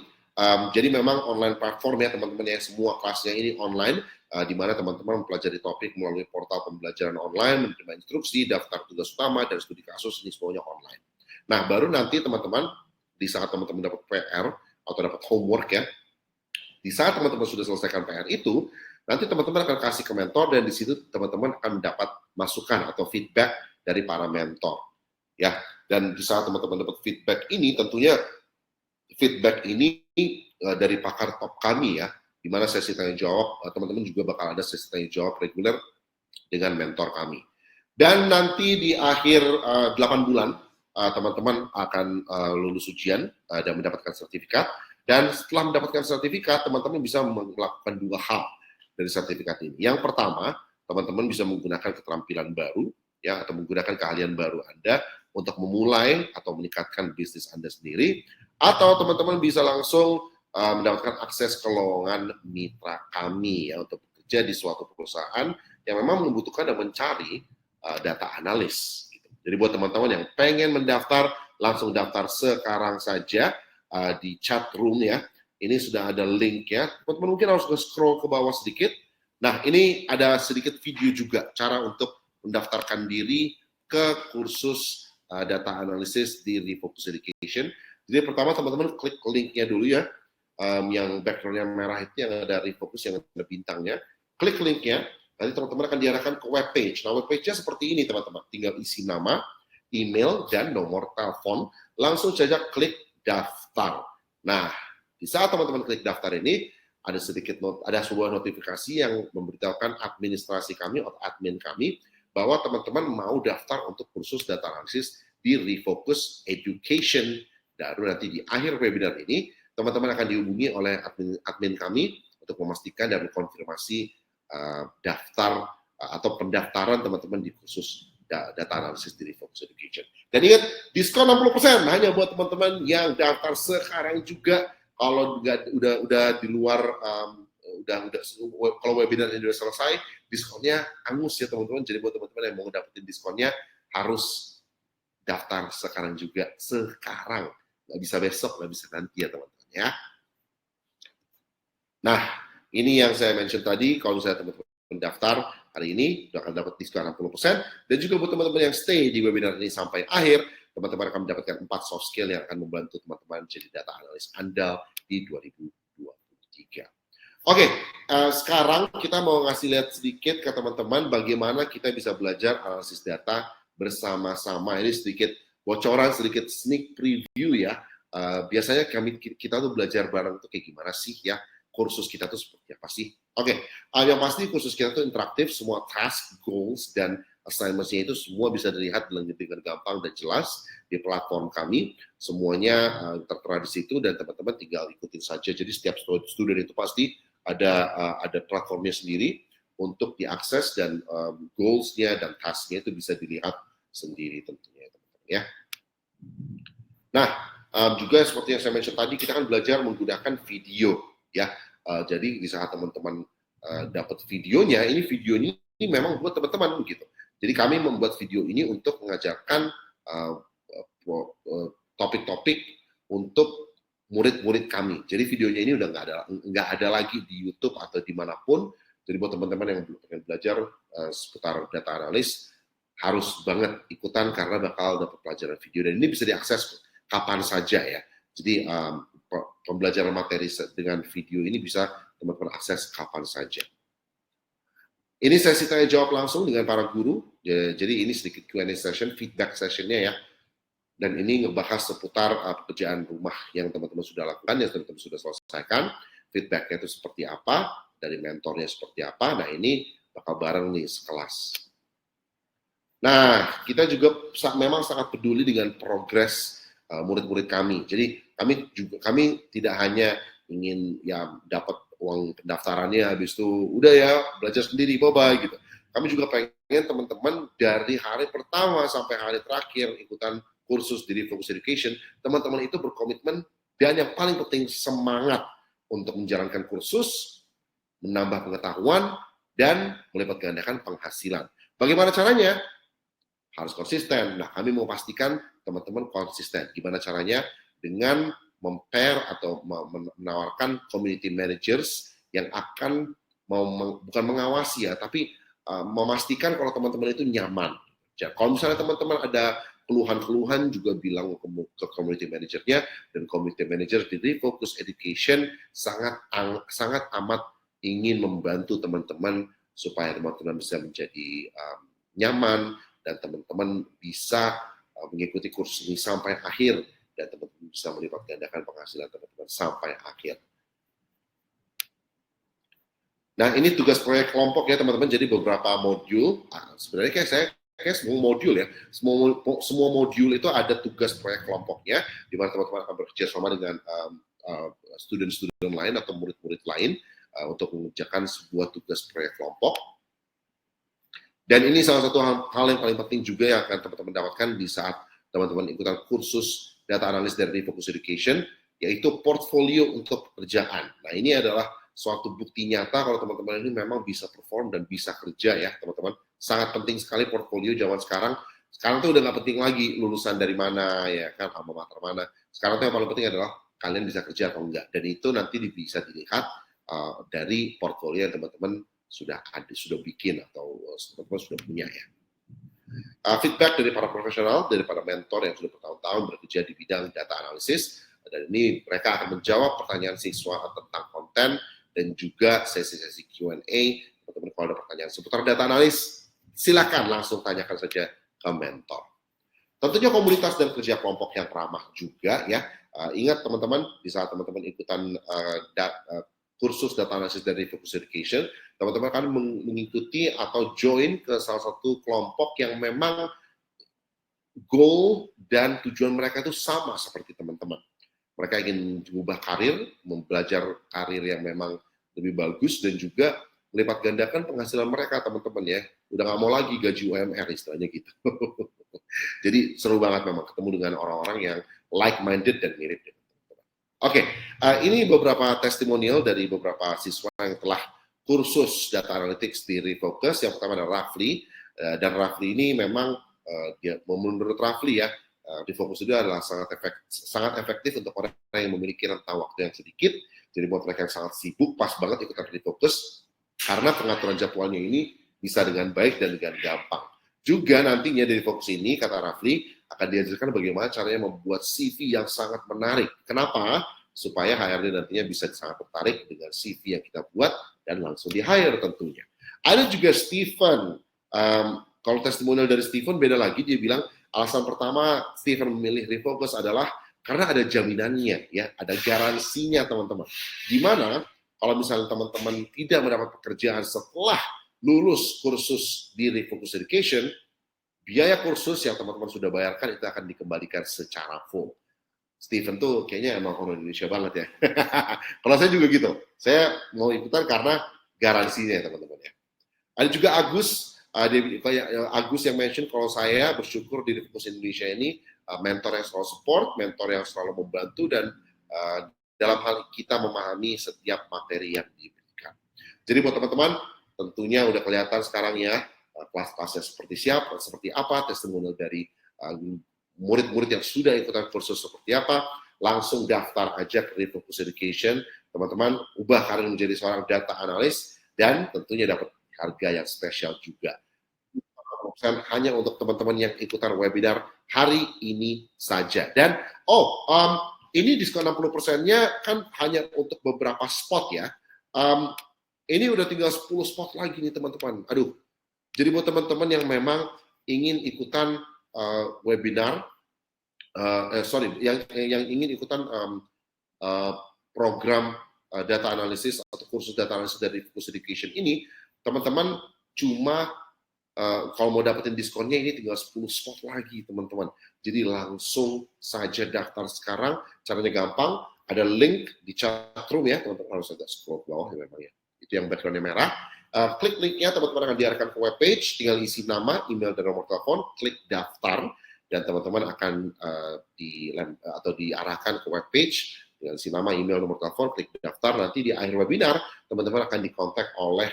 jadi memang online platform ya teman-teman ya, semua kelasnya ini online, di mana teman-teman mempelajari topik melalui portal pembelajaran online, menerima instruksi, daftar tugas utama, dan studi kasus, ini semuanya online. Nah, baru nanti teman-teman, di saat teman-teman dapat PR atau dapat homework ya, di saat teman-teman sudah selesaikan PR itu, nanti teman-teman akan kasih ke mentor, dan di situ teman-teman akan dapat masukan atau feedback dari para mentor. Ya, dan di saat teman-teman dapat feedback ini, tentunya feedback ini dari pakar top kami ya, di mana sesi tanya jawab, teman-teman juga bakal ada sesi tanya jawab reguler dengan mentor kami. Dan nanti di akhir 8 bulan, teman-teman akan lulus ujian dan mendapatkan sertifikat. Dan setelah mendapatkan sertifikat, teman-teman bisa melakukan 2 hal dari sertifikat ini. Yang pertama, teman-teman bisa menggunakan keterampilan baru, ya, atau menggunakan keahlian baru Anda untuk memulai atau meningkatkan bisnis Anda sendiri, atau teman-teman bisa langsung mendapatkan akses ke lowongan mitra kami ya, untuk bekerja di suatu perusahaan yang memang membutuhkan dan mencari data analis. Gitu. Jadi buat teman-teman yang pengen mendaftar, langsung daftar sekarang saja di chat room ya. Ini sudah ada link ya. Teman-teman mungkin harus scroll ke bawah sedikit. Nah ini ada sedikit video juga cara untuk mendaftarkan diri ke kursus data analysis di Refocus Education. Jadi pertama teman-teman klik linknya dulu ya, yang background yang merah itu yang ada Refocus yang ada bintangnya. Klik linknya, nanti teman-teman akan diarahkan ke web page. Nah web page-nya seperti ini teman-teman, tinggal isi nama, email, dan nomor telepon. Langsung saja klik daftar. Nah di saat teman-teman klik daftar ini, ada sebuah notifikasi yang memberitahukan administrasi kami atau admin kami bahwa teman-teman mau daftar untuk kursus data analisis di Refocus Education. Baru nanti di akhir webinar ini, teman-teman akan dihubungi oleh admin kami untuk memastikan dan mengkonfirmasi daftar atau pendaftaran teman-teman di kursus data analisis di Refocus Education. Dan ingat, diskon 60% hanya buat teman-teman yang daftar sekarang juga. Kalau udah di luar, kalau webinar ini sudah selesai, diskonnya angus ya teman-teman. Jadi buat teman-teman yang mau dapetin diskonnya harus daftar sekarang juga, sekarang. Nggak bisa besok, nggak bisa nanti ya teman-teman ya. Nah, ini yang saya mention tadi, kalau misalnya teman-teman mendaftar hari ini, sudah akan dapat diskon 60%, dan juga buat teman-teman yang stay di webinar ini sampai akhir, teman-teman akan mendapatkan 4 soft skill yang akan membantu teman-teman jadi data analis andal di 2023. Oke, sekarang kita mau ngasih lihat sedikit ke teman-teman bagaimana kita bisa belajar analisis data bersama-sama. Ini sedikit bocoran, sedikit sneak preview ya. Biasanya kita tuh belajar bareng tuh kayak gimana sih ya, kursus kita itu seperti apa sih? Oke, yang pasti kursus kita itu interaktif, semua task, goals, dan assignments-nya itu semua bisa dilihat dengan gampang dan jelas di platform kami. Semuanya tertera di situ dan teman-teman tinggal ikutin saja. Jadi setiap student itu pasti ada platformnya sendiri untuk diakses dan goals-nya dan task-nya itu bisa dilihat sendiri tentunya, teman-teman ya. Nah, juga seperti yang saya mention tadi, kita kan belajar menggunakan video ya. Jadi di saat teman-teman dapat videonya, ini memang buat teman-teman begitu. Jadi kami membuat video ini untuk mengajarkan topik-topik untuk murid-murid kami. Jadi videonya ini udah nggak ada lagi di YouTube atau dimanapun. Jadi buat teman-teman yang pengen belajar seputar data analis, harus banget ikutan karena bakal dapat pelajaran video dan ini bisa diakses kapan saja ya. Jadi pembelajaran materi dengan video ini bisa teman-teman akses kapan saja. Ini sesi tanya jawab langsung dengan para guru. Jadi ini sedikit Q&A session, feedback sessionnya ya. Dan ini ngebahas seputar pekerjaan rumah yang teman-teman sudah lakukan, yang teman-teman sudah selesaikan. Feedbacknya itu seperti apa, dari mentornya seperti apa. Nah ini bakal bareng nih sekelas. Nah kita juga memang sangat peduli dengan progres murid-murid kami. Jadi kami tidak hanya ingin ya dapat uang pendaftarannya, habis itu udah ya belajar sendiri, bye-bye gitu. Kami juga pengen teman-teman dari hari pertama sampai hari terakhir ikutan kursus di Refocus Education, teman-teman itu berkomitmen dan yang paling penting semangat untuk menjalankan kursus, menambah pengetahuan, dan melipat gandakan penghasilan. Bagaimana caranya? Harus konsisten. Nah, kami mau pastikan teman-teman konsisten. Gimana caranya? Dengan pair atau menawarkan community managers yang akan bukan mengawasi ya, tapi memastikan kalau teman-teman itu nyaman. Ya, kalau misalnya teman-teman ada keluhan-keluhan juga bilang ke community managernya, dan community manager di Refocus Education sangat amat ingin membantu teman-teman supaya teman-teman bisa menjadi nyaman dan teman-teman bisa mengikuti kursus ini sampai akhir. Dan teman-teman bisa melipat gandakan penghasilan teman-teman sampai akhir. Nah, ini tugas proyek kelompok ya teman-teman. Jadi beberapa modul, sebenarnya kayak semua modul ya. Semua modul itu ada tugas proyek kelompoknya, di mana teman-teman akan bekerja sama dengan student-student lain atau murid-murid lain untuk mengerjakan sebuah tugas proyek kelompok. Dan ini salah satu hal yang paling penting juga yang akan teman-teman dapatkan di saat teman-teman ikutan kursus data analis dari Refocus Education, yaitu portfolio untuk pekerjaan. Nah, ini adalah suatu bukti nyata kalau teman-teman ini memang bisa perform dan bisa kerja ya, teman-teman. Sangat penting sekali portfolio zaman sekarang. Sekarang tuh udah nggak penting lagi lulusan dari mana, ya kan, alma mater mana. Sekarang tuh yang paling penting adalah kalian bisa kerja atau enggak. Dan itu nanti bisa dilihat dari portfolio yang teman-teman sudah bikin atau teman-teman sudah punya ya. Feedback dari para profesional, dari para mentor yang sudah bertahun-tahun bekerja di bidang data analisis, dan ini mereka akan menjawab pertanyaan siswa tentang konten dan juga sesi-sesi Q&A. Teman-teman kalau ada pertanyaan seputar data analis, silakan langsung tanyakan saja ke mentor. Tentunya komunitas dan kerja kelompok yang ramah juga ya. Ingat teman-teman, di saat teman-teman ikutan kursus data analisis dari Refocus Education, teman-teman akan mengikuti atau join ke salah satu kelompok yang memang goal dan tujuan mereka itu sama seperti teman-teman. Mereka ingin mengubah karir, belajar karir yang memang lebih bagus, dan juga melipat gandakan penghasilan mereka, teman-teman ya. Udah nggak mau lagi gaji UMR istilahnya gitu. Jadi seru banget memang ketemu dengan orang-orang yang like-minded dan mirip dengan teman-teman. Oke, ini beberapa testimonial dari beberapa siswa yang telah kursus data analytics di Refocus. Yang pertama adalah Rafli, dan Rafli ini memang menurut Rafli ya, Refocus itu adalah sangat efektif untuk orang yang memiliki rentang waktu yang sedikit. Jadi buat mereka yang sangat sibuk, pas banget ikutan Refocus karena pengaturan jadwalnya ini bisa dengan baik dan dengan gampang. Juga nantinya dari Refocus ini, kata Rafli, akan diajarkan bagaimana caranya membuat CV yang sangat menarik. Kenapa? Supaya HRD nantinya bisa sangat tertarik dengan CV yang kita buat dan langsung di-hire tentunya. Ada juga Stephen. Kalau testimonial dari Stephen beda lagi, dia bilang alasan pertama Stephen memilih Refocus adalah karena ada jaminannya, ya, ada garansinya teman-teman. Di mana kalau misalnya teman-teman tidak mendapat pekerjaan setelah lulus kursus di Refocus Education, biaya kursus yang teman-teman sudah bayarkan itu akan dikembalikan secara full. Steven tuh kayaknya emang orang Indonesia banget ya. Kalau saya juga gitu, saya mau ikutan karena garansinya ya teman-teman ya. Ada juga Agus yang mention kalau saya bersyukur di Refocus Indonesia ini mentor yang selalu support, mentor yang selalu membantu, dan dalam hal kita memahami setiap materi yang diberikan. Jadi buat teman-teman, tentunya udah kelihatan sekarang ya kelas-kelasnya seperti apa, testimonial dari murid-murid yang sudah ikutan kursus seperti apa. Langsung daftar aja ke Refocus Education, teman-teman, ubah karir menjadi seorang data analis, dan tentunya dapat harga yang spesial juga. Hanya untuk teman-teman yang ikutan webinar hari ini saja. Dan ini diskon 60%-nya kan hanya untuk beberapa spot ya. Ini udah tinggal 10 spot lagi nih teman-teman. Aduh. Jadi buat teman-teman yang memang ingin ikutan webinar, yang ingin ikutan program data analysis atau kursus data analysis dari Refocus Education ini, teman-teman cuma kalau mau dapetin diskonnya ini tinggal 10 spot lagi teman-teman. Jadi langsung saja daftar sekarang. Caranya gampang, ada link di chatroom ya teman-teman, harus agak scroll ke bawah ya memang ya. Itu yang backgroundnya merah. Klik linknya, teman-teman akan diarahkan ke webpage, tinggal isi nama, email, dan nomor telepon, klik daftar, dan teman-teman akan diarahkan ke webpage, tinggal isi nama, email, nomor telepon, klik daftar. Nanti di akhir webinar, teman-teman akan dikontak oleh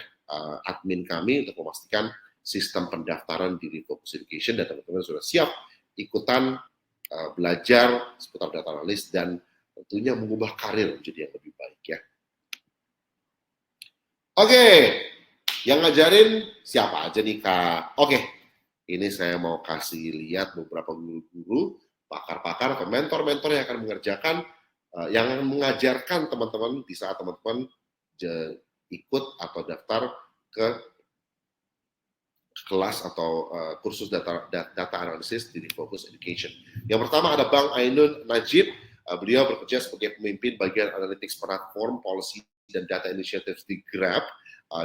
admin kami untuk memastikan sistem pendaftaran di Refocus Education, dan teman-teman sudah siap ikutan belajar seputar data analis dan tentunya mengubah karir menjadi yang lebih baik ya. Oke, yang ngajarin siapa aja nih Kak? Oke, ini saya mau kasih lihat beberapa guru-guru, pakar-pakar, atau mentor-mentor yang akan mengerjakan, yang mengajarkan teman-teman di saat teman-teman ikut atau daftar ke kelas atau kursus data analisis di Refocus Education. Yang pertama ada Bang Ainun Najib. Beliau bekerja sebagai pemimpin bagian analytics platform, policy, dan data initiatives di Grab.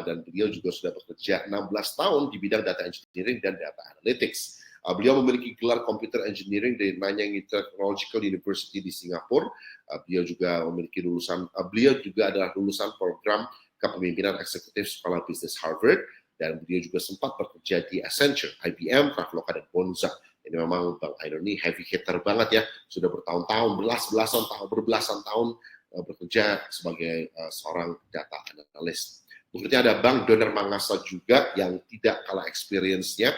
Dan beliau juga sudah bekerja 16 tahun di bidang data engineering dan data analytics. Beliau memiliki gelar computer engineering dari Nanyang Technological University di Singapura. Beliau juga adalah lulusan program kepemimpinan eksekutif Sekolah Bisnis Harvard, dan beliau juga sempat bekerja di Accenture, IBM, Traveloka, dan Bonza. Ini memang Bang Ainun ini heavy hitter banget ya, sudah bertahun-tahun, berbelasan tahun bekerja sebagai seorang data analis. Berikutnya ada Bang Doner Mangasa juga yang tidak kalah experience-nya.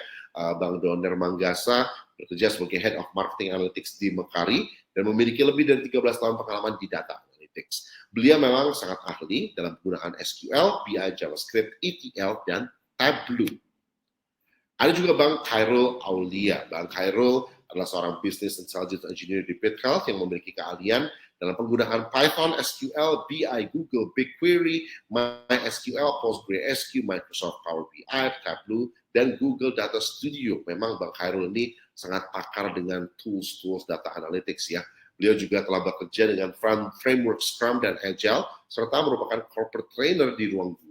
Bang Doner Mangasa bekerja sebagai Head of Marketing Analytics di Mekari dan memiliki lebih dari 13 tahun pengalaman di data analytics. Beliau memang sangat ahli dalam penggunaan SQL, BI, JavaScript, ETL, dan Tableau. Ada juga Bang Khairul Aulia. Bang Khairul adalah seorang business intelligence engineer di BitHealth yang memiliki keahlian dalam penggunaan Python, SQL, BI, Google, BigQuery, MySQL, PostgreSQL, Microsoft Power BI, Tableau, dan Google Data Studio. Memang Bang Khairul ini sangat pakar dengan tools data analytics ya. Beliau juga telah bekerja dengan framework Scrum dan Agile, serta merupakan corporate trainer di ruang guru.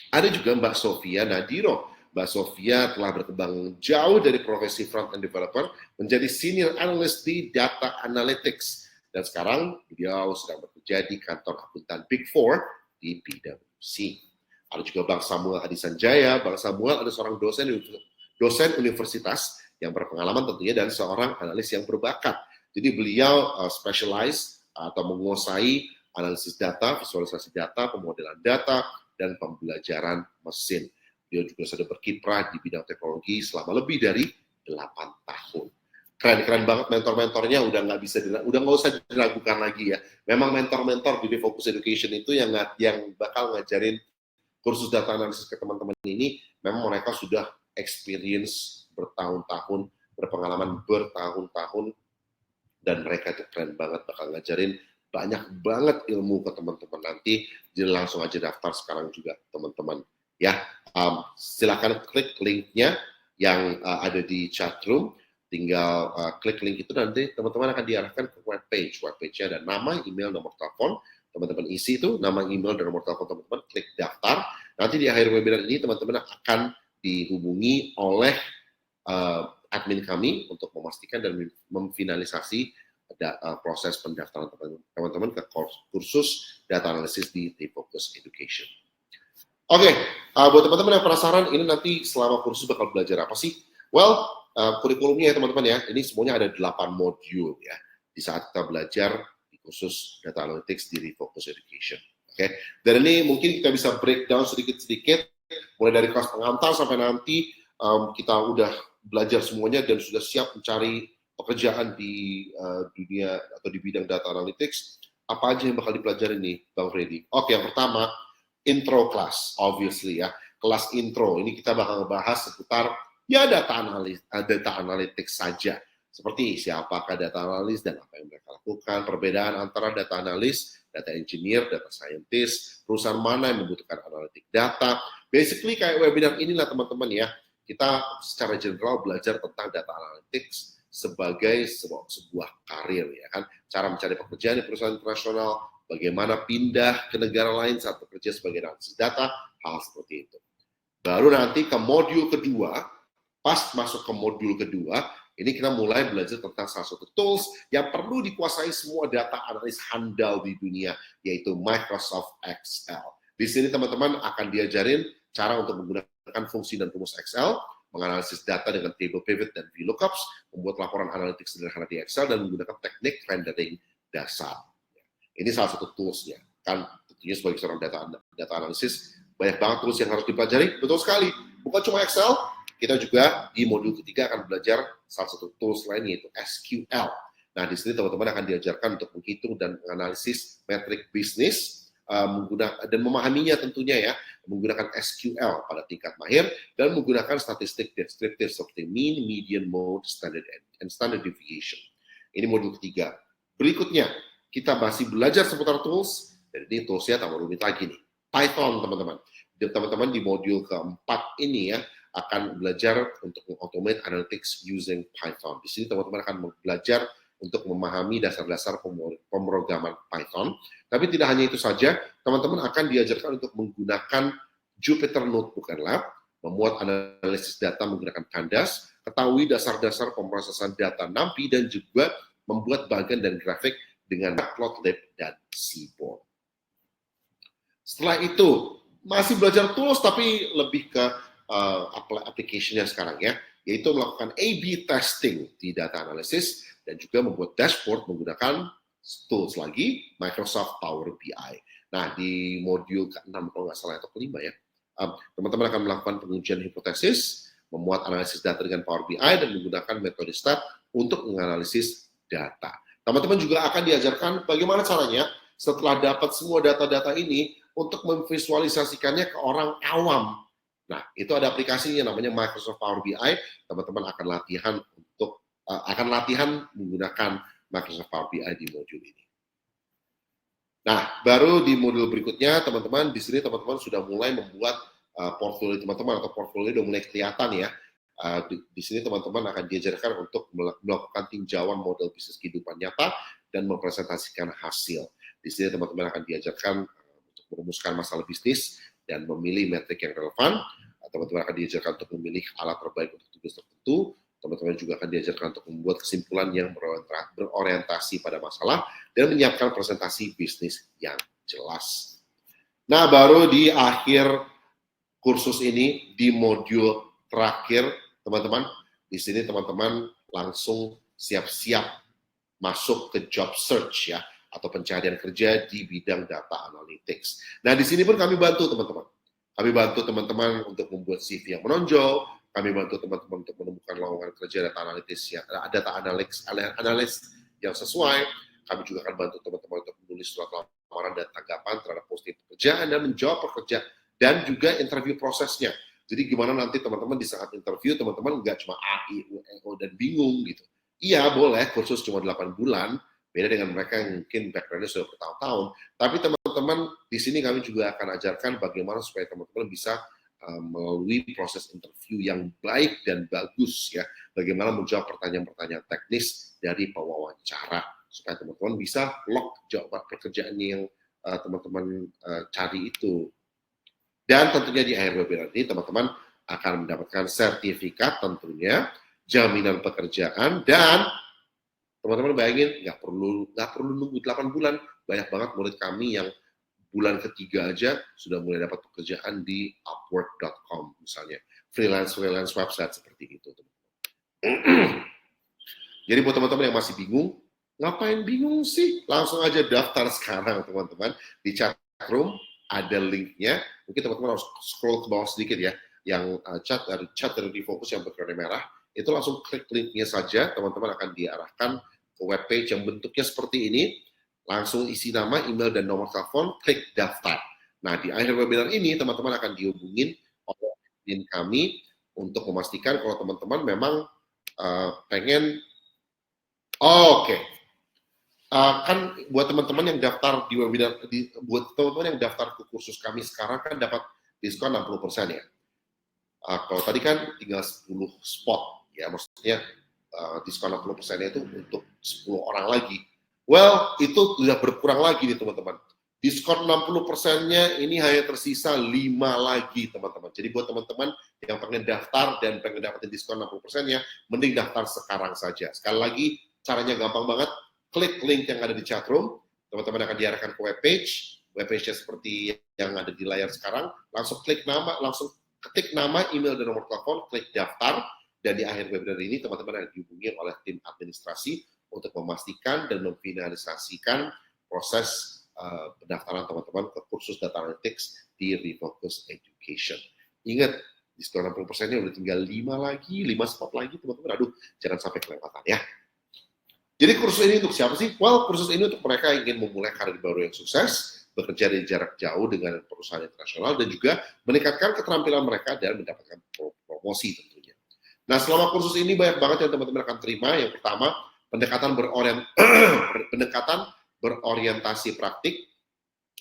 Ada juga Mbak Sofia Nadiro. Mbak Sofia telah berkembang jauh dari profesi front-end developer menjadi senior analyst di data analytics. Dan sekarang beliau sedang bekerja di kantor akuntan Big Four di PwC. Ada juga Bang Samuel Adisanjaya. Bang Samuel adalah seorang dosen universitas yang berpengalaman tentunya dan seorang analis yang berbakat. Jadi beliau specialize atau menguasai analisis data, visualisasi data, pemodelan data, dan pembelajaran mesin. Dia juga sudah berkiprah di bidang teknologi selama lebih dari 8 tahun. Keren-keren banget mentor-mentornya, udah nggak usah diragukan lagi ya. Memang mentor-mentor di Refocus Education itu yang bakal ngajarin kursus data analisis ke teman-teman ini, memang mereka sudah experience bertahun-tahun, berpengalaman bertahun-tahun, dan mereka itu keren banget, bakal ngajarin banyak banget ilmu ke teman-teman nanti. Jadi langsung aja daftar sekarang juga teman-teman ya. Silakan klik linknya yang ada di chatroom, tinggal klik link itu, nanti teman-teman akan diarahkan ke webpage. Webpage-nya ada nama, email, nomor telepon. teman-teman isi itu nama email dan nomor telepon teman-teman, klik daftar. Nanti di akhir webinar ini teman-teman akan dihubungi oleh admin kami untuk memastikan dan memfinalisasi proses pendaftaran teman-teman ke kursus data analysis di Refocus Education. Oke, buat teman-teman yang penasaran, ini nanti selama kursus bakal belajar apa sih? Well, kurikulumnya ya teman-teman ya, ini semuanya ada 8 modul ya, di saat kita belajar di kursus Data Analytics di Refocus Education. Oke, dan ini mungkin kita bisa breakdown sedikit-sedikit, mulai dari kelas pengantar sampai nanti kita udah belajar semuanya dan sudah siap mencari pekerjaan di dunia atau di bidang Data Analytics. Apa aja yang bakal dipelajari nih, Bang Freddy? Oke, yang pertama, intro class, obviously ya. Kelas intro, ini kita bakal ngebahas seputar ya data analytics saja. Seperti siapakah data analis dan apa yang mereka lakukan, perbedaan antara data analis, data engineer, data scientist, perusahaan mana yang membutuhkan analitik data. Basically kayak webinar inilah teman-teman ya, kita secara general belajar tentang data analytics sebagai sebuah karir ya kan, cara mencari pekerjaan di perusahaan internasional, bagaimana pindah ke negara lain saat bekerja sebagai analisis data, hal seperti itu. Baru nanti ke modul kedua, pas masuk ke modul kedua, ini kita mulai belajar tentang salah satu tools yang perlu dikuasai semua data analis handal di dunia, yaitu Microsoft Excel. Di sini teman-teman akan diajarin cara untuk menggunakan fungsi dan rumus Excel, menganalisis data dengan table pivot dan VLOOKUPs, membuat laporan analitik sederhana di Excel, dan menggunakan teknik rendering dasar. Ini salah satu tools-nya. Kan tentunya sebagai seorang data analisis, banyak banget tools yang harus dipelajari. Betul sekali. Bukan cuma Excel, kita juga di modul ketiga akan belajar salah satu tools lain, yaitu SQL. Nah, di sini teman-teman akan diajarkan untuk menghitung dan menganalisis metrik bisnis, menggunakan dan memahaminya tentunya ya, menggunakan SQL pada tingkat mahir, dan menggunakan statistik deskriptif seperti mean, median, mode, standard, and standard deviation. Ini modul ketiga. Berikutnya, kita masih belajar seputar tools, dan ini toolsnya tambah rumit lagi nih. Python, teman-teman. Teman-teman di modul keempat ini ya, akan belajar untuk automate analytics using Python. Di sini teman-teman akan belajar untuk memahami dasar-dasar pemrograman Python. Tapi tidak hanya itu saja, teman-teman akan diajarkan untuk menggunakan Jupyter Notebook and Lab, memuat analisis data menggunakan Pandas, ketahui dasar-dasar pemrosesan data NumPy, dan juga membuat bagian dan grafik dengan Matplotlib dan Seaborn. Setelah itu, masih belajar tools tapi lebih ke application-nya sekarang ya, yaitu melakukan A/B testing di data analysis dan juga membuat dashboard menggunakan tools lagi, Microsoft Power BI. Nah, di modul ke-6 kalau nggak salah atau ke-5 ya, teman-teman akan melakukan pengujian hipotesis, memuat analisis data dengan Power BI, dan menggunakan metode STAT untuk menganalisis data. Teman-teman juga akan diajarkan bagaimana caranya setelah dapat semua data-data ini untuk memvisualisasikannya ke orang awam. Nah, itu ada aplikasinya namanya Microsoft Power BI. Teman-teman akan latihan menggunakan Microsoft Power BI di modul ini. Nah, baru di modul berikutnya, teman-teman, di sini teman-teman sudah mulai membuat portfolio teman-teman, atau portfolio sudah mulai kelihatan ya. Di sini teman-teman akan diajarkan untuk melakukan tinjauan model bisnis kehidupan nyata dan mempresentasikan hasil. Di sini teman-teman akan diajarkan untuk merumuskan masalah bisnis dan memilih metrik yang relevan. Teman-teman akan diajarkan untuk memilih alat terbaik untuk tugas tertentu. Teman-teman juga akan diajarkan untuk membuat kesimpulan yang berorientasi pada masalah dan menyiapkan presentasi bisnis yang jelas. Nah, baru di akhir kursus ini, di modul terakhir, teman-teman, di sini teman-teman langsung siap-siap masuk ke job search ya, atau pencarian kerja di bidang data analytics. Nah, di sini pun kami bantu teman-teman. Kami bantu teman-teman untuk membuat CV yang menonjol, kami bantu teman-teman untuk menemukan lowongan kerja data analis yang sesuai. Kami juga akan bantu teman-teman untuk menulis surat lamaran dan tanggapan terhadap posting pekerjaan dan menjawab pekerja dan juga interview prosesnya. Jadi gimana nanti teman-teman di saat interview, teman-teman nggak cuma A, I, U, E, O, dan bingung gitu. Iya boleh, kursus cuma 8 bulan, beda dengan mereka yang mungkin background-nya sudah bertahun-tahun. Tapi teman-teman, di sini kami juga akan ajarkan bagaimana supaya teman-teman bisa melalui proses interview yang baik dan bagus ya. Bagaimana menjawab pertanyaan-pertanyaan teknis dari pewawancara supaya teman-teman bisa lock jawaban pekerjaan yang teman-teman cari itu. Dan tentunya di akhir webinar ini teman-teman akan mendapatkan sertifikat tentunya, jaminan pekerjaan, dan teman-teman bayangin nggak perlu nunggu 8 bulan. Banyak banget murid kami yang bulan ketiga aja sudah mulai dapat pekerjaan di Upwork.com misalnya, freelance website seperti itu. Jadi buat teman-teman yang masih bingung, ngapain bingung sih? Langsung aja daftar sekarang teman-teman di chatroom. Ada linknya, mungkin teman-teman harus scroll ke bawah sedikit ya, yang chat dari Refocus yang berwarna merah, itu langsung klik linknya saja, teman-teman akan diarahkan ke webpage yang bentuknya seperti ini, langsung isi nama, email, dan nomor telepon, klik daftar. Nah, di akhir webinar ini, teman-teman akan dihubungin oleh admin kami untuk memastikan kalau teman-teman memang pengen, kan buat teman-teman yang daftar di webinar, buat teman-teman yang daftar ke kursus kami sekarang kan dapat diskon 60% ya. Kalau tadi kan tinggal 10 spot, ya maksudnya diskon 60%-nya itu untuk 10 orang lagi. Well, itu sudah berkurang lagi nih teman-teman. Diskon 60%-nya ini hanya tersisa 5 lagi teman-teman. Jadi buat teman-teman yang pengen daftar dan pengen dapetin diskon 60%-nya, mending daftar sekarang saja. Sekali lagi, caranya gampang banget. Klik link yang ada di chatroom, teman-teman akan diarahkan ke webpage-nya seperti yang ada di layar sekarang, langsung ketik nama, email, dan nomor telepon, klik daftar, dan di akhir webinar ini teman-teman akan dihubungi oleh tim administrasi untuk memastikan dan memfinalisasikan proses pendaftaran teman-teman ke kursus Data Analytics di Refocus Education. Ingat, diskon 60%-nya udah tinggal 5 spot lagi teman-teman, aduh jangan sampai kelewatan ya. Jadi kursus ini untuk siapa sih? Well, kursus ini untuk mereka yang ingin memulai karir baru yang sukses, bekerja di jarak jauh dengan perusahaan internasional, dan juga meningkatkan keterampilan mereka dan mendapatkan promosi tentunya. Nah, selama kursus ini banyak banget yang teman-teman akan terima. Yang pertama, pendekatan berorientasi praktik,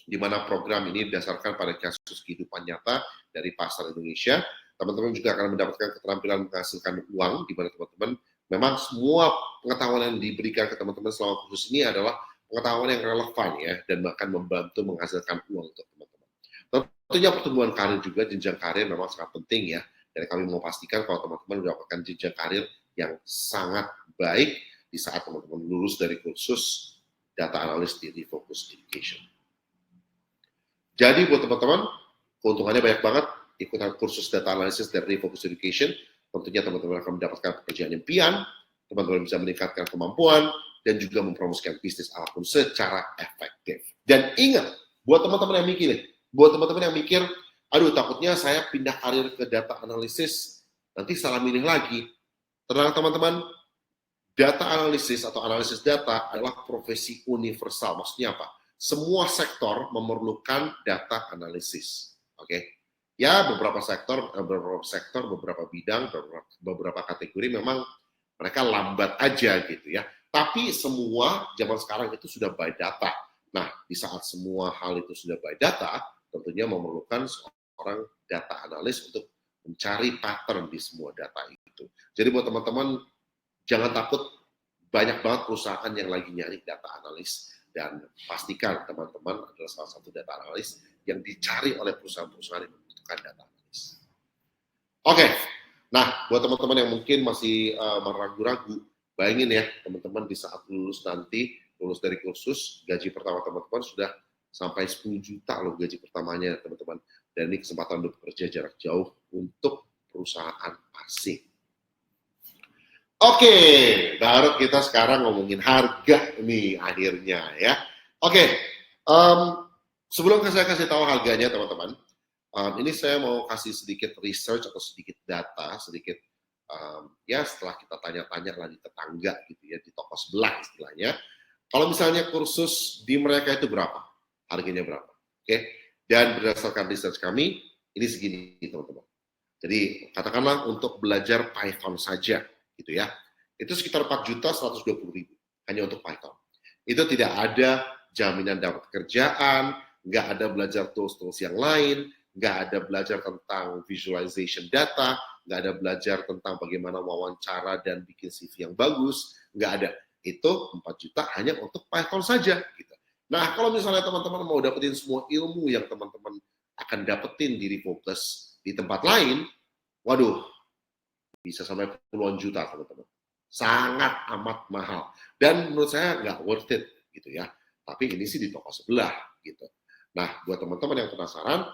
di mana program ini didasarkan pada kasus kehidupan nyata dari pasar Indonesia. Teman-teman juga akan mendapatkan keterampilan menghasilkan uang, di mana teman-teman memang semua pengetahuan yang diberikan ke teman-teman selama kursus ini adalah pengetahuan yang relevan ya, dan bahkan membantu menghasilkan uang untuk teman-teman. Tentunya pertumbuhan karir juga, jenjang karir memang sangat penting ya, dan kami mau pastikan kalau teman-teman mendapatkan jenjang karir yang sangat baik di saat teman-teman lulus dari kursus Data Analyst di Refocus Education. Jadi buat teman-teman, keuntungannya banyak banget ikutan kursus Data Analysis dari Refocus Education. Tentunya teman-teman akan mendapatkan pekerjaan impian, teman-teman bisa meningkatkan kemampuan, dan juga mempromosikan bisnis apapun secara efektif. Dan ingat, buat teman-teman yang mikir, aduh takutnya saya pindah karir ke data analisis, nanti salah milih lagi. Tenang teman-teman, data analisis atau analisis data adalah profesi universal. Maksudnya apa? Semua sektor memerlukan data analisis. Oke? Ya, beberapa sektor, beberapa bidang, beberapa kategori memang mereka lambat aja gitu ya. Tapi semua zaman sekarang itu sudah by data. Nah, di saat semua hal itu sudah by data, tentunya memerlukan seorang data analis untuk mencari pattern di semua data itu. Jadi buat teman-teman, jangan takut, banyak banget perusahaan yang lagi nyari data analis, dan pastikan teman-teman adalah salah satu data analis yang dicari oleh perusahaan-perusahaan yang membutuhkan data analis. Oke, nah buat teman-teman yang mungkin masih ragu-ragu, bayangin ya teman-teman di saat lulus dari kursus, gaji pertama teman-teman sudah sampai 10 juta loh gaji pertamanya teman-teman. Dan ini kesempatan untuk bekerja jarak jauh untuk perusahaan asing. Oke, baru kita sekarang ngomongin harga nih akhirnya ya. Oke, sebelum saya kasih tahu harganya teman-teman, ini saya mau kasih sedikit research atau sedikit data, ya setelah kita tanya-tanya lah di tetangga gitu ya, di toko sebelah istilahnya. Kalau misalnya kursus di mereka itu berapa? Harganya berapa? Oke, dan berdasarkan research kami, ini segini teman-teman. Jadi katakanlah untuk belajar Python saja gitu ya, itu sekitar 4.120.000 hanya untuk Python. Itu tidak ada jaminan dapat pekerjaan, nggak ada belajar tools-tools yang lain, nggak ada belajar tentang visualization data, nggak ada belajar tentang bagaimana wawancara dan bikin CV yang bagus, nggak ada. Itu 4 juta hanya untuk Python saja. Gitu. Nah, kalau misalnya teman-teman mau dapetin semua ilmu yang teman-teman akan dapetin di Refocus di tempat lain, waduh, bisa sampai puluhan juta teman-teman. Sangat amat mahal. Dan menurut saya nggak worth it gitu ya. Tapi ini sih di toko sebelah gitu. Nah, buat teman-teman yang penasaran,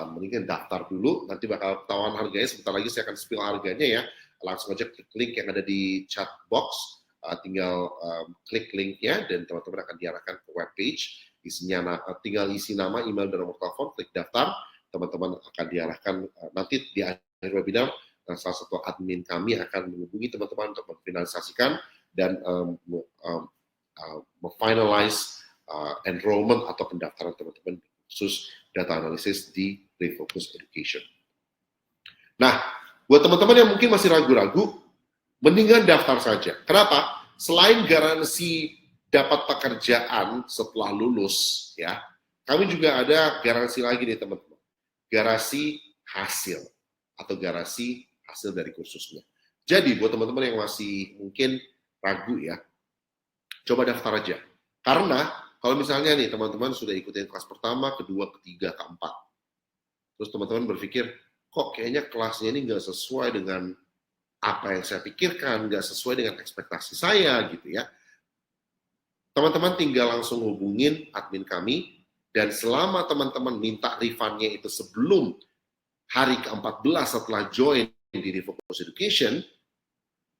mendingan daftar dulu. Nanti bakal ketahuan harganya. Sebentar lagi saya akan spill harganya ya. Langsung aja klik link yang ada di chat box. Tinggal klik linknya dan teman-teman akan diarahkan ke webpage. Isinya tinggal isi nama, email, dan nomor telepon. Klik daftar. Teman-teman akan diarahkan nanti di akhir webinar. Salah satu admin kami akan menghubungi teman-teman untuk memfinalisasikan dan memfinalize enrollment atau pendaftaran teman-teman khusus data analisis di Refocus Education. Nah, buat teman-teman yang mungkin masih ragu-ragu, mendingan daftar saja. Kenapa? Selain garansi dapat pekerjaan setelah lulus, ya, kami juga ada garansi lagi nih teman-teman. Garansi hasil atau garansi hasil dari kursusnya. Jadi buat teman-teman yang masih mungkin ragu ya, coba daftar aja. Karena kalau misalnya nih teman-teman sudah ikutin kelas pertama, kedua, ketiga, keempat, terus teman-teman berpikir, kok kayaknya kelasnya ini nggak sesuai dengan apa yang saya pikirkan, nggak sesuai dengan ekspektasi saya gitu ya. Teman-teman tinggal langsung hubungin admin kami, dan selama teman-teman minta refund-nya itu sebelum hari ke-14 setelah join di Refocus Education,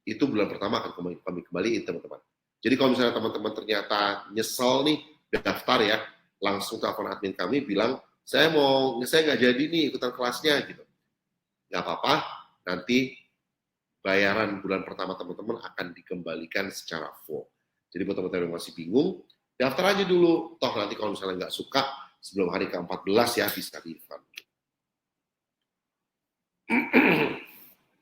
itu bulan pertama akan kami kembaliin teman-teman. Jadi kalau misalnya teman-teman ternyata nyesel nih daftar ya, langsung telepon admin kami bilang, saya nggak jadi nih ikutan kelasnya gitu. Nggak apa-apa, nanti bayaran bulan pertama teman-teman akan dikembalikan secara full. Jadi buat teman-teman yang masih bingung, daftar aja dulu. Toh nanti kalau misalnya nggak suka, sebelum hari ke-14 ya bisa refund.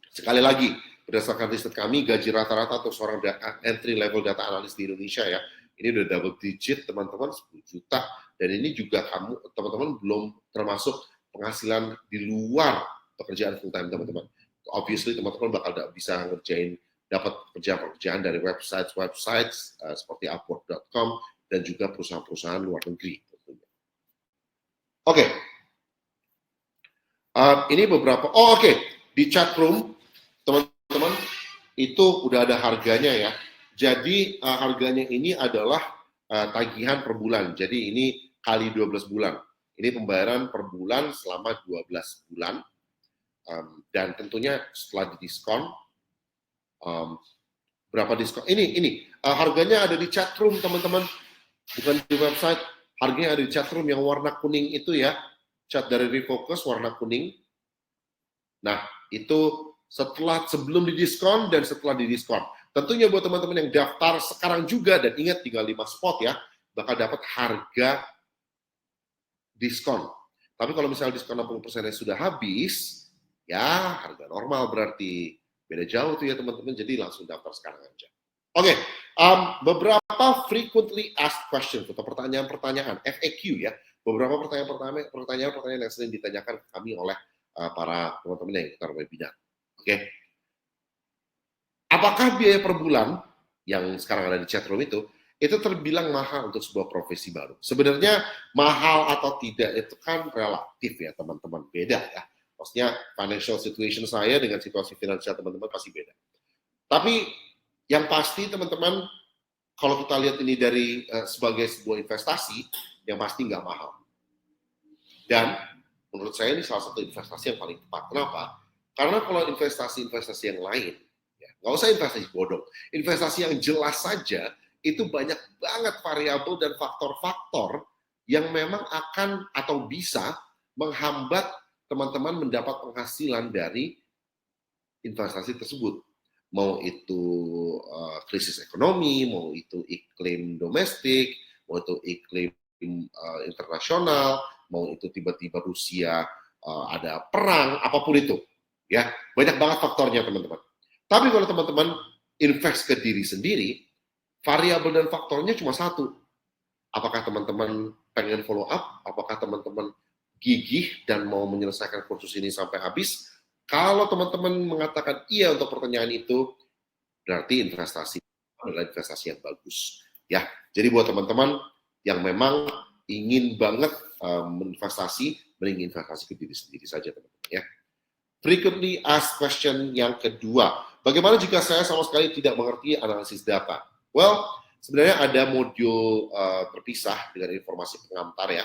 Sekali lagi, berdasarkan riset kami, gaji rata-rata untuk seorang entry level data analis di Indonesia ya, ini udah double digit teman-teman, 10 juta, dan ini juga teman-teman belum termasuk penghasilan di luar pekerjaan full time teman-teman. Obviously teman-teman bakal bisa dapat pekerjaan dari website seperti upwork.com dan juga perusahaan-perusahaan luar negeri. Oke. Ini beberapa, di chat room teman-teman itu udah ada harganya ya. Jadi harganya ini adalah tagihan per bulan. Jadi ini kali 12 bulan. Ini pembayaran per bulan selama 12 bulan. Dan tentunya setelah didiskon, berapa diskon? Ini harganya ada di chat room teman-teman, bukan di website. Harganya ada di chat room yang warna kuning itu ya. Chat dari Refocus warna kuning. Nah, itu sebelum didiskon dan setelah didiskon. Tentunya buat teman-teman yang daftar sekarang juga, dan ingat tinggal 5 spot ya, bakal dapat harga diskon. Tapi kalau misalnya diskon 60% sudah habis, ya harga normal berarti. Beda jauh tuh ya teman-teman, jadi langsung daftar sekarang aja. Oke, beberapa frequently asked questions atau pertanyaan-pertanyaan, FAQ ya. Beberapa pertanyaan yang sering ditanyakan ke kami oleh para teman-teman yang ikutan webinar. Oke. Apakah biaya per bulan yang sekarang ada di chatroom itu terbilang mahal untuk sebuah profesi baru? Sebenarnya mahal atau tidak itu kan relatif ya teman-teman, beda ya. Maksudnya financial situation saya dengan situasi finansial teman-teman pasti beda. Tapi yang pasti teman-teman, kalau kita lihat ini dari sebagai sebuah investasi, yang pasti nggak mahal. Dan menurut saya ini salah satu investasi yang paling tepat. Kenapa? Karena kalau investasi-investasi yang lain, ya, nggak usah investasi bodong, investasi yang jelas saja, itu banyak banget variabel dan faktor-faktor yang memang akan atau bisa menghambat teman-teman mendapat penghasilan dari investasi tersebut. Mau itu krisis ekonomi, mau itu iklim domestik, mau itu iklim internasional, mau itu tiba-tiba Rusia ada perang, apapun itu. Ya, banyak banget faktornya teman-teman. Tapi kalau teman-teman invest ke diri sendiri, variabel dan faktornya cuma satu. Apakah teman-teman pengen follow up? Apakah teman-teman gigih dan mau menyelesaikan kursus ini sampai habis? Kalau teman-teman mengatakan iya untuk pertanyaan itu, berarti investasi adalah investasi yang bagus. Ya, jadi buat teman-teman, yang memang ingin banget mending investasi ke diri sendiri saja, teman-teman ya. Frequently asked question yang kedua, bagaimana jika saya sama sekali tidak mengerti analisis data? Well, sebenarnya ada modul terpisah dengan informasi pengantar ya,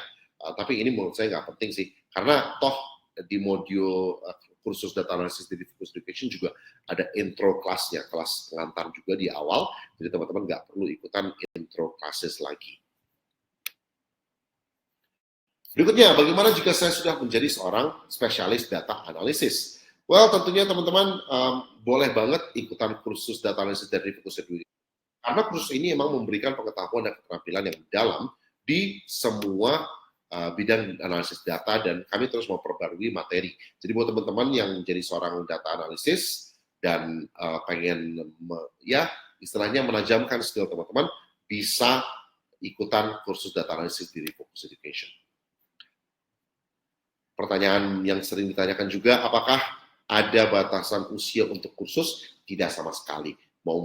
tapi ini menurut saya nggak penting sih, karena toh di modul kursus data analisis di Focus Education juga ada intro kelasnya, kelas pengantar juga di awal, jadi teman-teman nggak perlu ikutan intro classes lagi. Berikutnya, bagaimana jika saya sudah menjadi seorang spesialis data analisis? Well, tentunya teman-teman boleh banget ikutan kursus data analisis dari Focus Education. Karena kursus ini memang memberikan pengetahuan dan keterampilan yang dalam di semua bidang analisis data, dan kami terus memperbarui materi. Jadi buat teman-teman yang menjadi seorang data analisis dan pengen istilahnya menajamkan skill teman-teman, bisa ikutan kursus data analisis di Focus Education. Pertanyaan yang sering ditanyakan juga, apakah ada batasan usia untuk kursus? Tidak sama sekali. Mau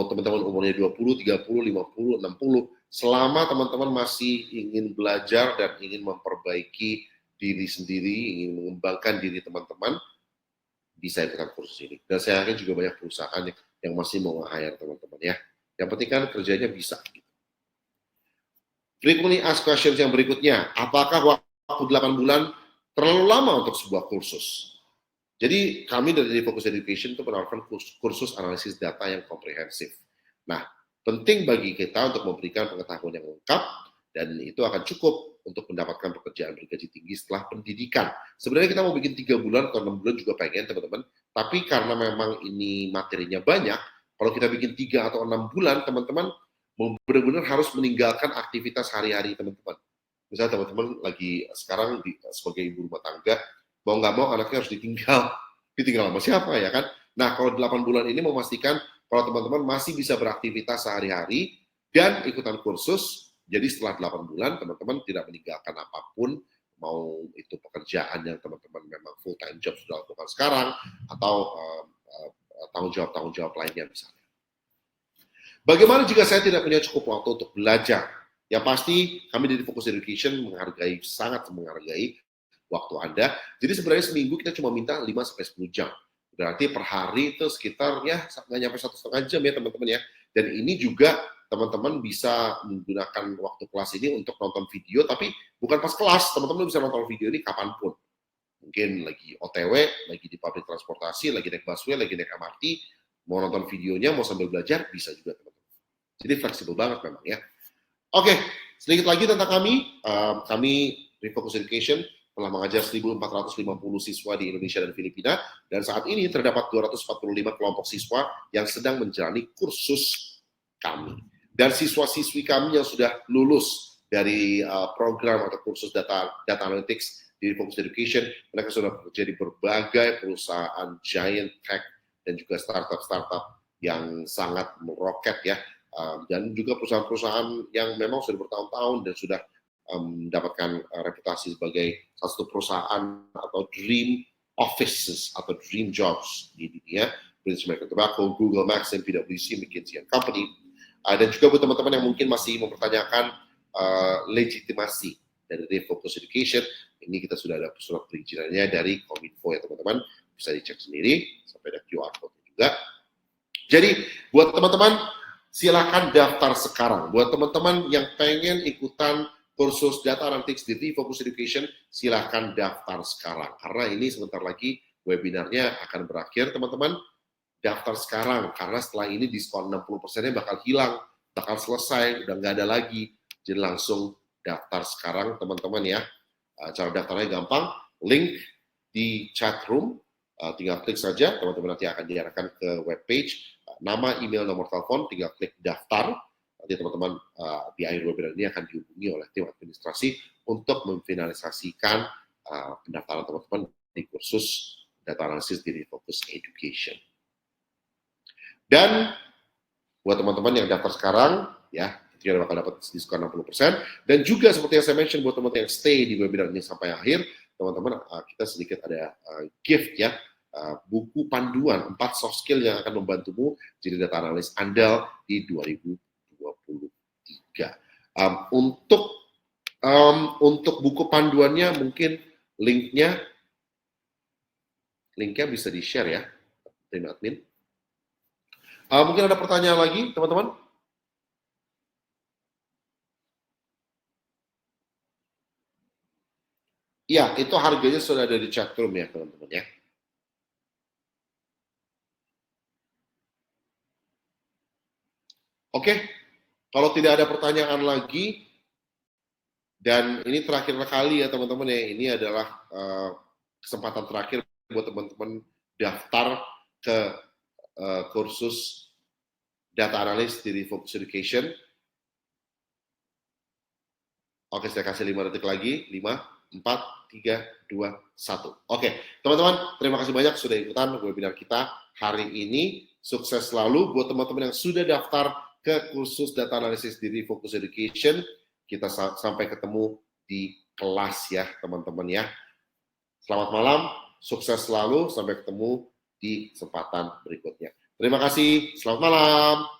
teman-teman umurnya 20, 30, 50, 60, selama teman-teman masih ingin belajar dan ingin memperbaiki diri sendiri, ingin mengembangkan diri teman-teman, bisa ikutan kursus ini. Dan saya yakin juga banyak perusahaan yang masih mau nge-hire teman-teman ya. Yang penting kan kerjanya bisa. Frequently asked questions yang berikutnya, apakah waktu 8 bulan terlalu lama untuk sebuah kursus? Jadi kami dari Focus Education itu menawarkan kursus analisis data yang komprehensif. Nah, penting bagi kita untuk memberikan pengetahuan yang lengkap, dan itu akan cukup untuk mendapatkan pekerjaan bergaji tinggi setelah pendidikan. Sebenarnya kita mau bikin 3 bulan atau 6 bulan juga pengen, teman-teman. Tapi karena memang ini materinya banyak, kalau kita bikin 3 atau 6 bulan, teman-teman benar-benar harus meninggalkan aktivitas hari-hari teman-teman. Misalnya teman-teman lagi sekarang sebagai ibu rumah tangga, mau nggak mau anaknya harus ditinggal sama siapa ya kan? Nah, kalau 8 bulan ini memastikan kalau teman-teman masih bisa beraktivitas sehari-hari dan ikutan kursus, jadi setelah 8 bulan teman-teman tidak meninggalkan apapun, mau itu pekerjaan yang teman-teman memang full time job sudah lakukan sekarang, atau tanggung jawab lainnya misalnya. Bagaimana jika saya tidak punya cukup waktu untuk belajar? Yang pasti kami di Focus Education sangat menghargai waktu Anda. Jadi sebenarnya seminggu kita cuma minta 5-10 jam. Berarti per hari itu sekitar nggak nyampe 1,5 jam ya teman-teman ya. Dan ini juga teman-teman bisa menggunakan waktu kelas ini untuk nonton video, tapi bukan pas kelas, teman-teman bisa nonton video ini kapanpun. Mungkin lagi OTW, lagi di public transportasi, lagi naik busway, lagi naik MRT, mau nonton videonya, mau sambil belajar, bisa juga teman-teman. Jadi fleksibel banget memang ya. Oke, sedikit lagi tentang kami. Kami di Focus Education telah mengajar 1.450 siswa di Indonesia dan Filipina, dan saat ini terdapat 245 kelompok siswa yang sedang menjalani kursus kami. Dan siswa-siswi kami yang sudah lulus dari program atau kursus data analytics di Focus Education, mereka sudah bekerja di berbagai perusahaan giant tech dan juga startup-startup yang sangat meroket ya. Dan juga perusahaan-perusahaan yang memang sudah bertahun-tahun dan sudah mendapatkan reputasi sebagai salah satu perusahaan atau dream offices atau dream jobs di dunia, British American Tobacco, Google, Maxim, PwC, McKinsey & Company. Dan juga buat teman-teman yang mungkin masih mempertanyakan legitimasi dari Focus Education, ini kita sudah ada surat perizinannya dari Kominfo ya teman-teman, bisa dicek sendiri, sampai ada QR code juga. Jadi buat teman-teman, silakan daftar sekarang. Buat teman-teman yang pengen ikutan kursus data analytics di Focus Education, silakan daftar sekarang. Karena ini sebentar lagi webinarnya akan berakhir, teman-teman. Daftar sekarang, karena setelah ini diskon 60%-nya bakal hilang, bakal selesai, udah nggak ada lagi. Jadi langsung daftar sekarang, teman-teman ya. Cara daftarnya gampang, link di chat room, tinggal klik saja, teman-teman nanti akan diarahkan ke webpage, nama, email, nomor telepon, tinggal klik daftar. Nanti teman-teman di akhir webinar ini akan dihubungi oleh tim administrasi untuk memfinalisasikan pendaftaran teman-teman di kursus data analysis di Focus Education. Dan buat teman-teman yang daftar sekarang, ya, kita bakal dapat diskon 60%. Dan juga seperti yang saya mention, buat teman-teman yang stay di webinar ini sampai akhir, teman-teman kita sedikit ada gift ya, buku panduan 4 soft skill yang akan membantumu jadi data analis andal di 2023. Untuk buku panduannya mungkin linknya bisa di-share ya, tim admin. Mungkin ada pertanyaan lagi, teman-teman? Ya, itu harganya sudah ada di chat room ya, teman-teman ya. Oke, kalau tidak ada pertanyaan lagi, dan ini terakhir kali ya teman-teman ya, ini adalah kesempatan terakhir buat teman-teman daftar ke kursus data analis di Refocus Education. Oke, saya kasih 5 detik lagi. 5, 4, 3, 2, 1. Oke, teman-teman, terima kasih banyak sudah ikutan webinar kita hari ini. Sukses selalu buat teman-teman yang sudah daftar ke kursus data analisis di Refocus Education. Kita sampai ketemu di kelas ya, teman-teman ya. Selamat malam, sukses selalu, sampai ketemu di kesempatan berikutnya. Terima kasih, selamat malam.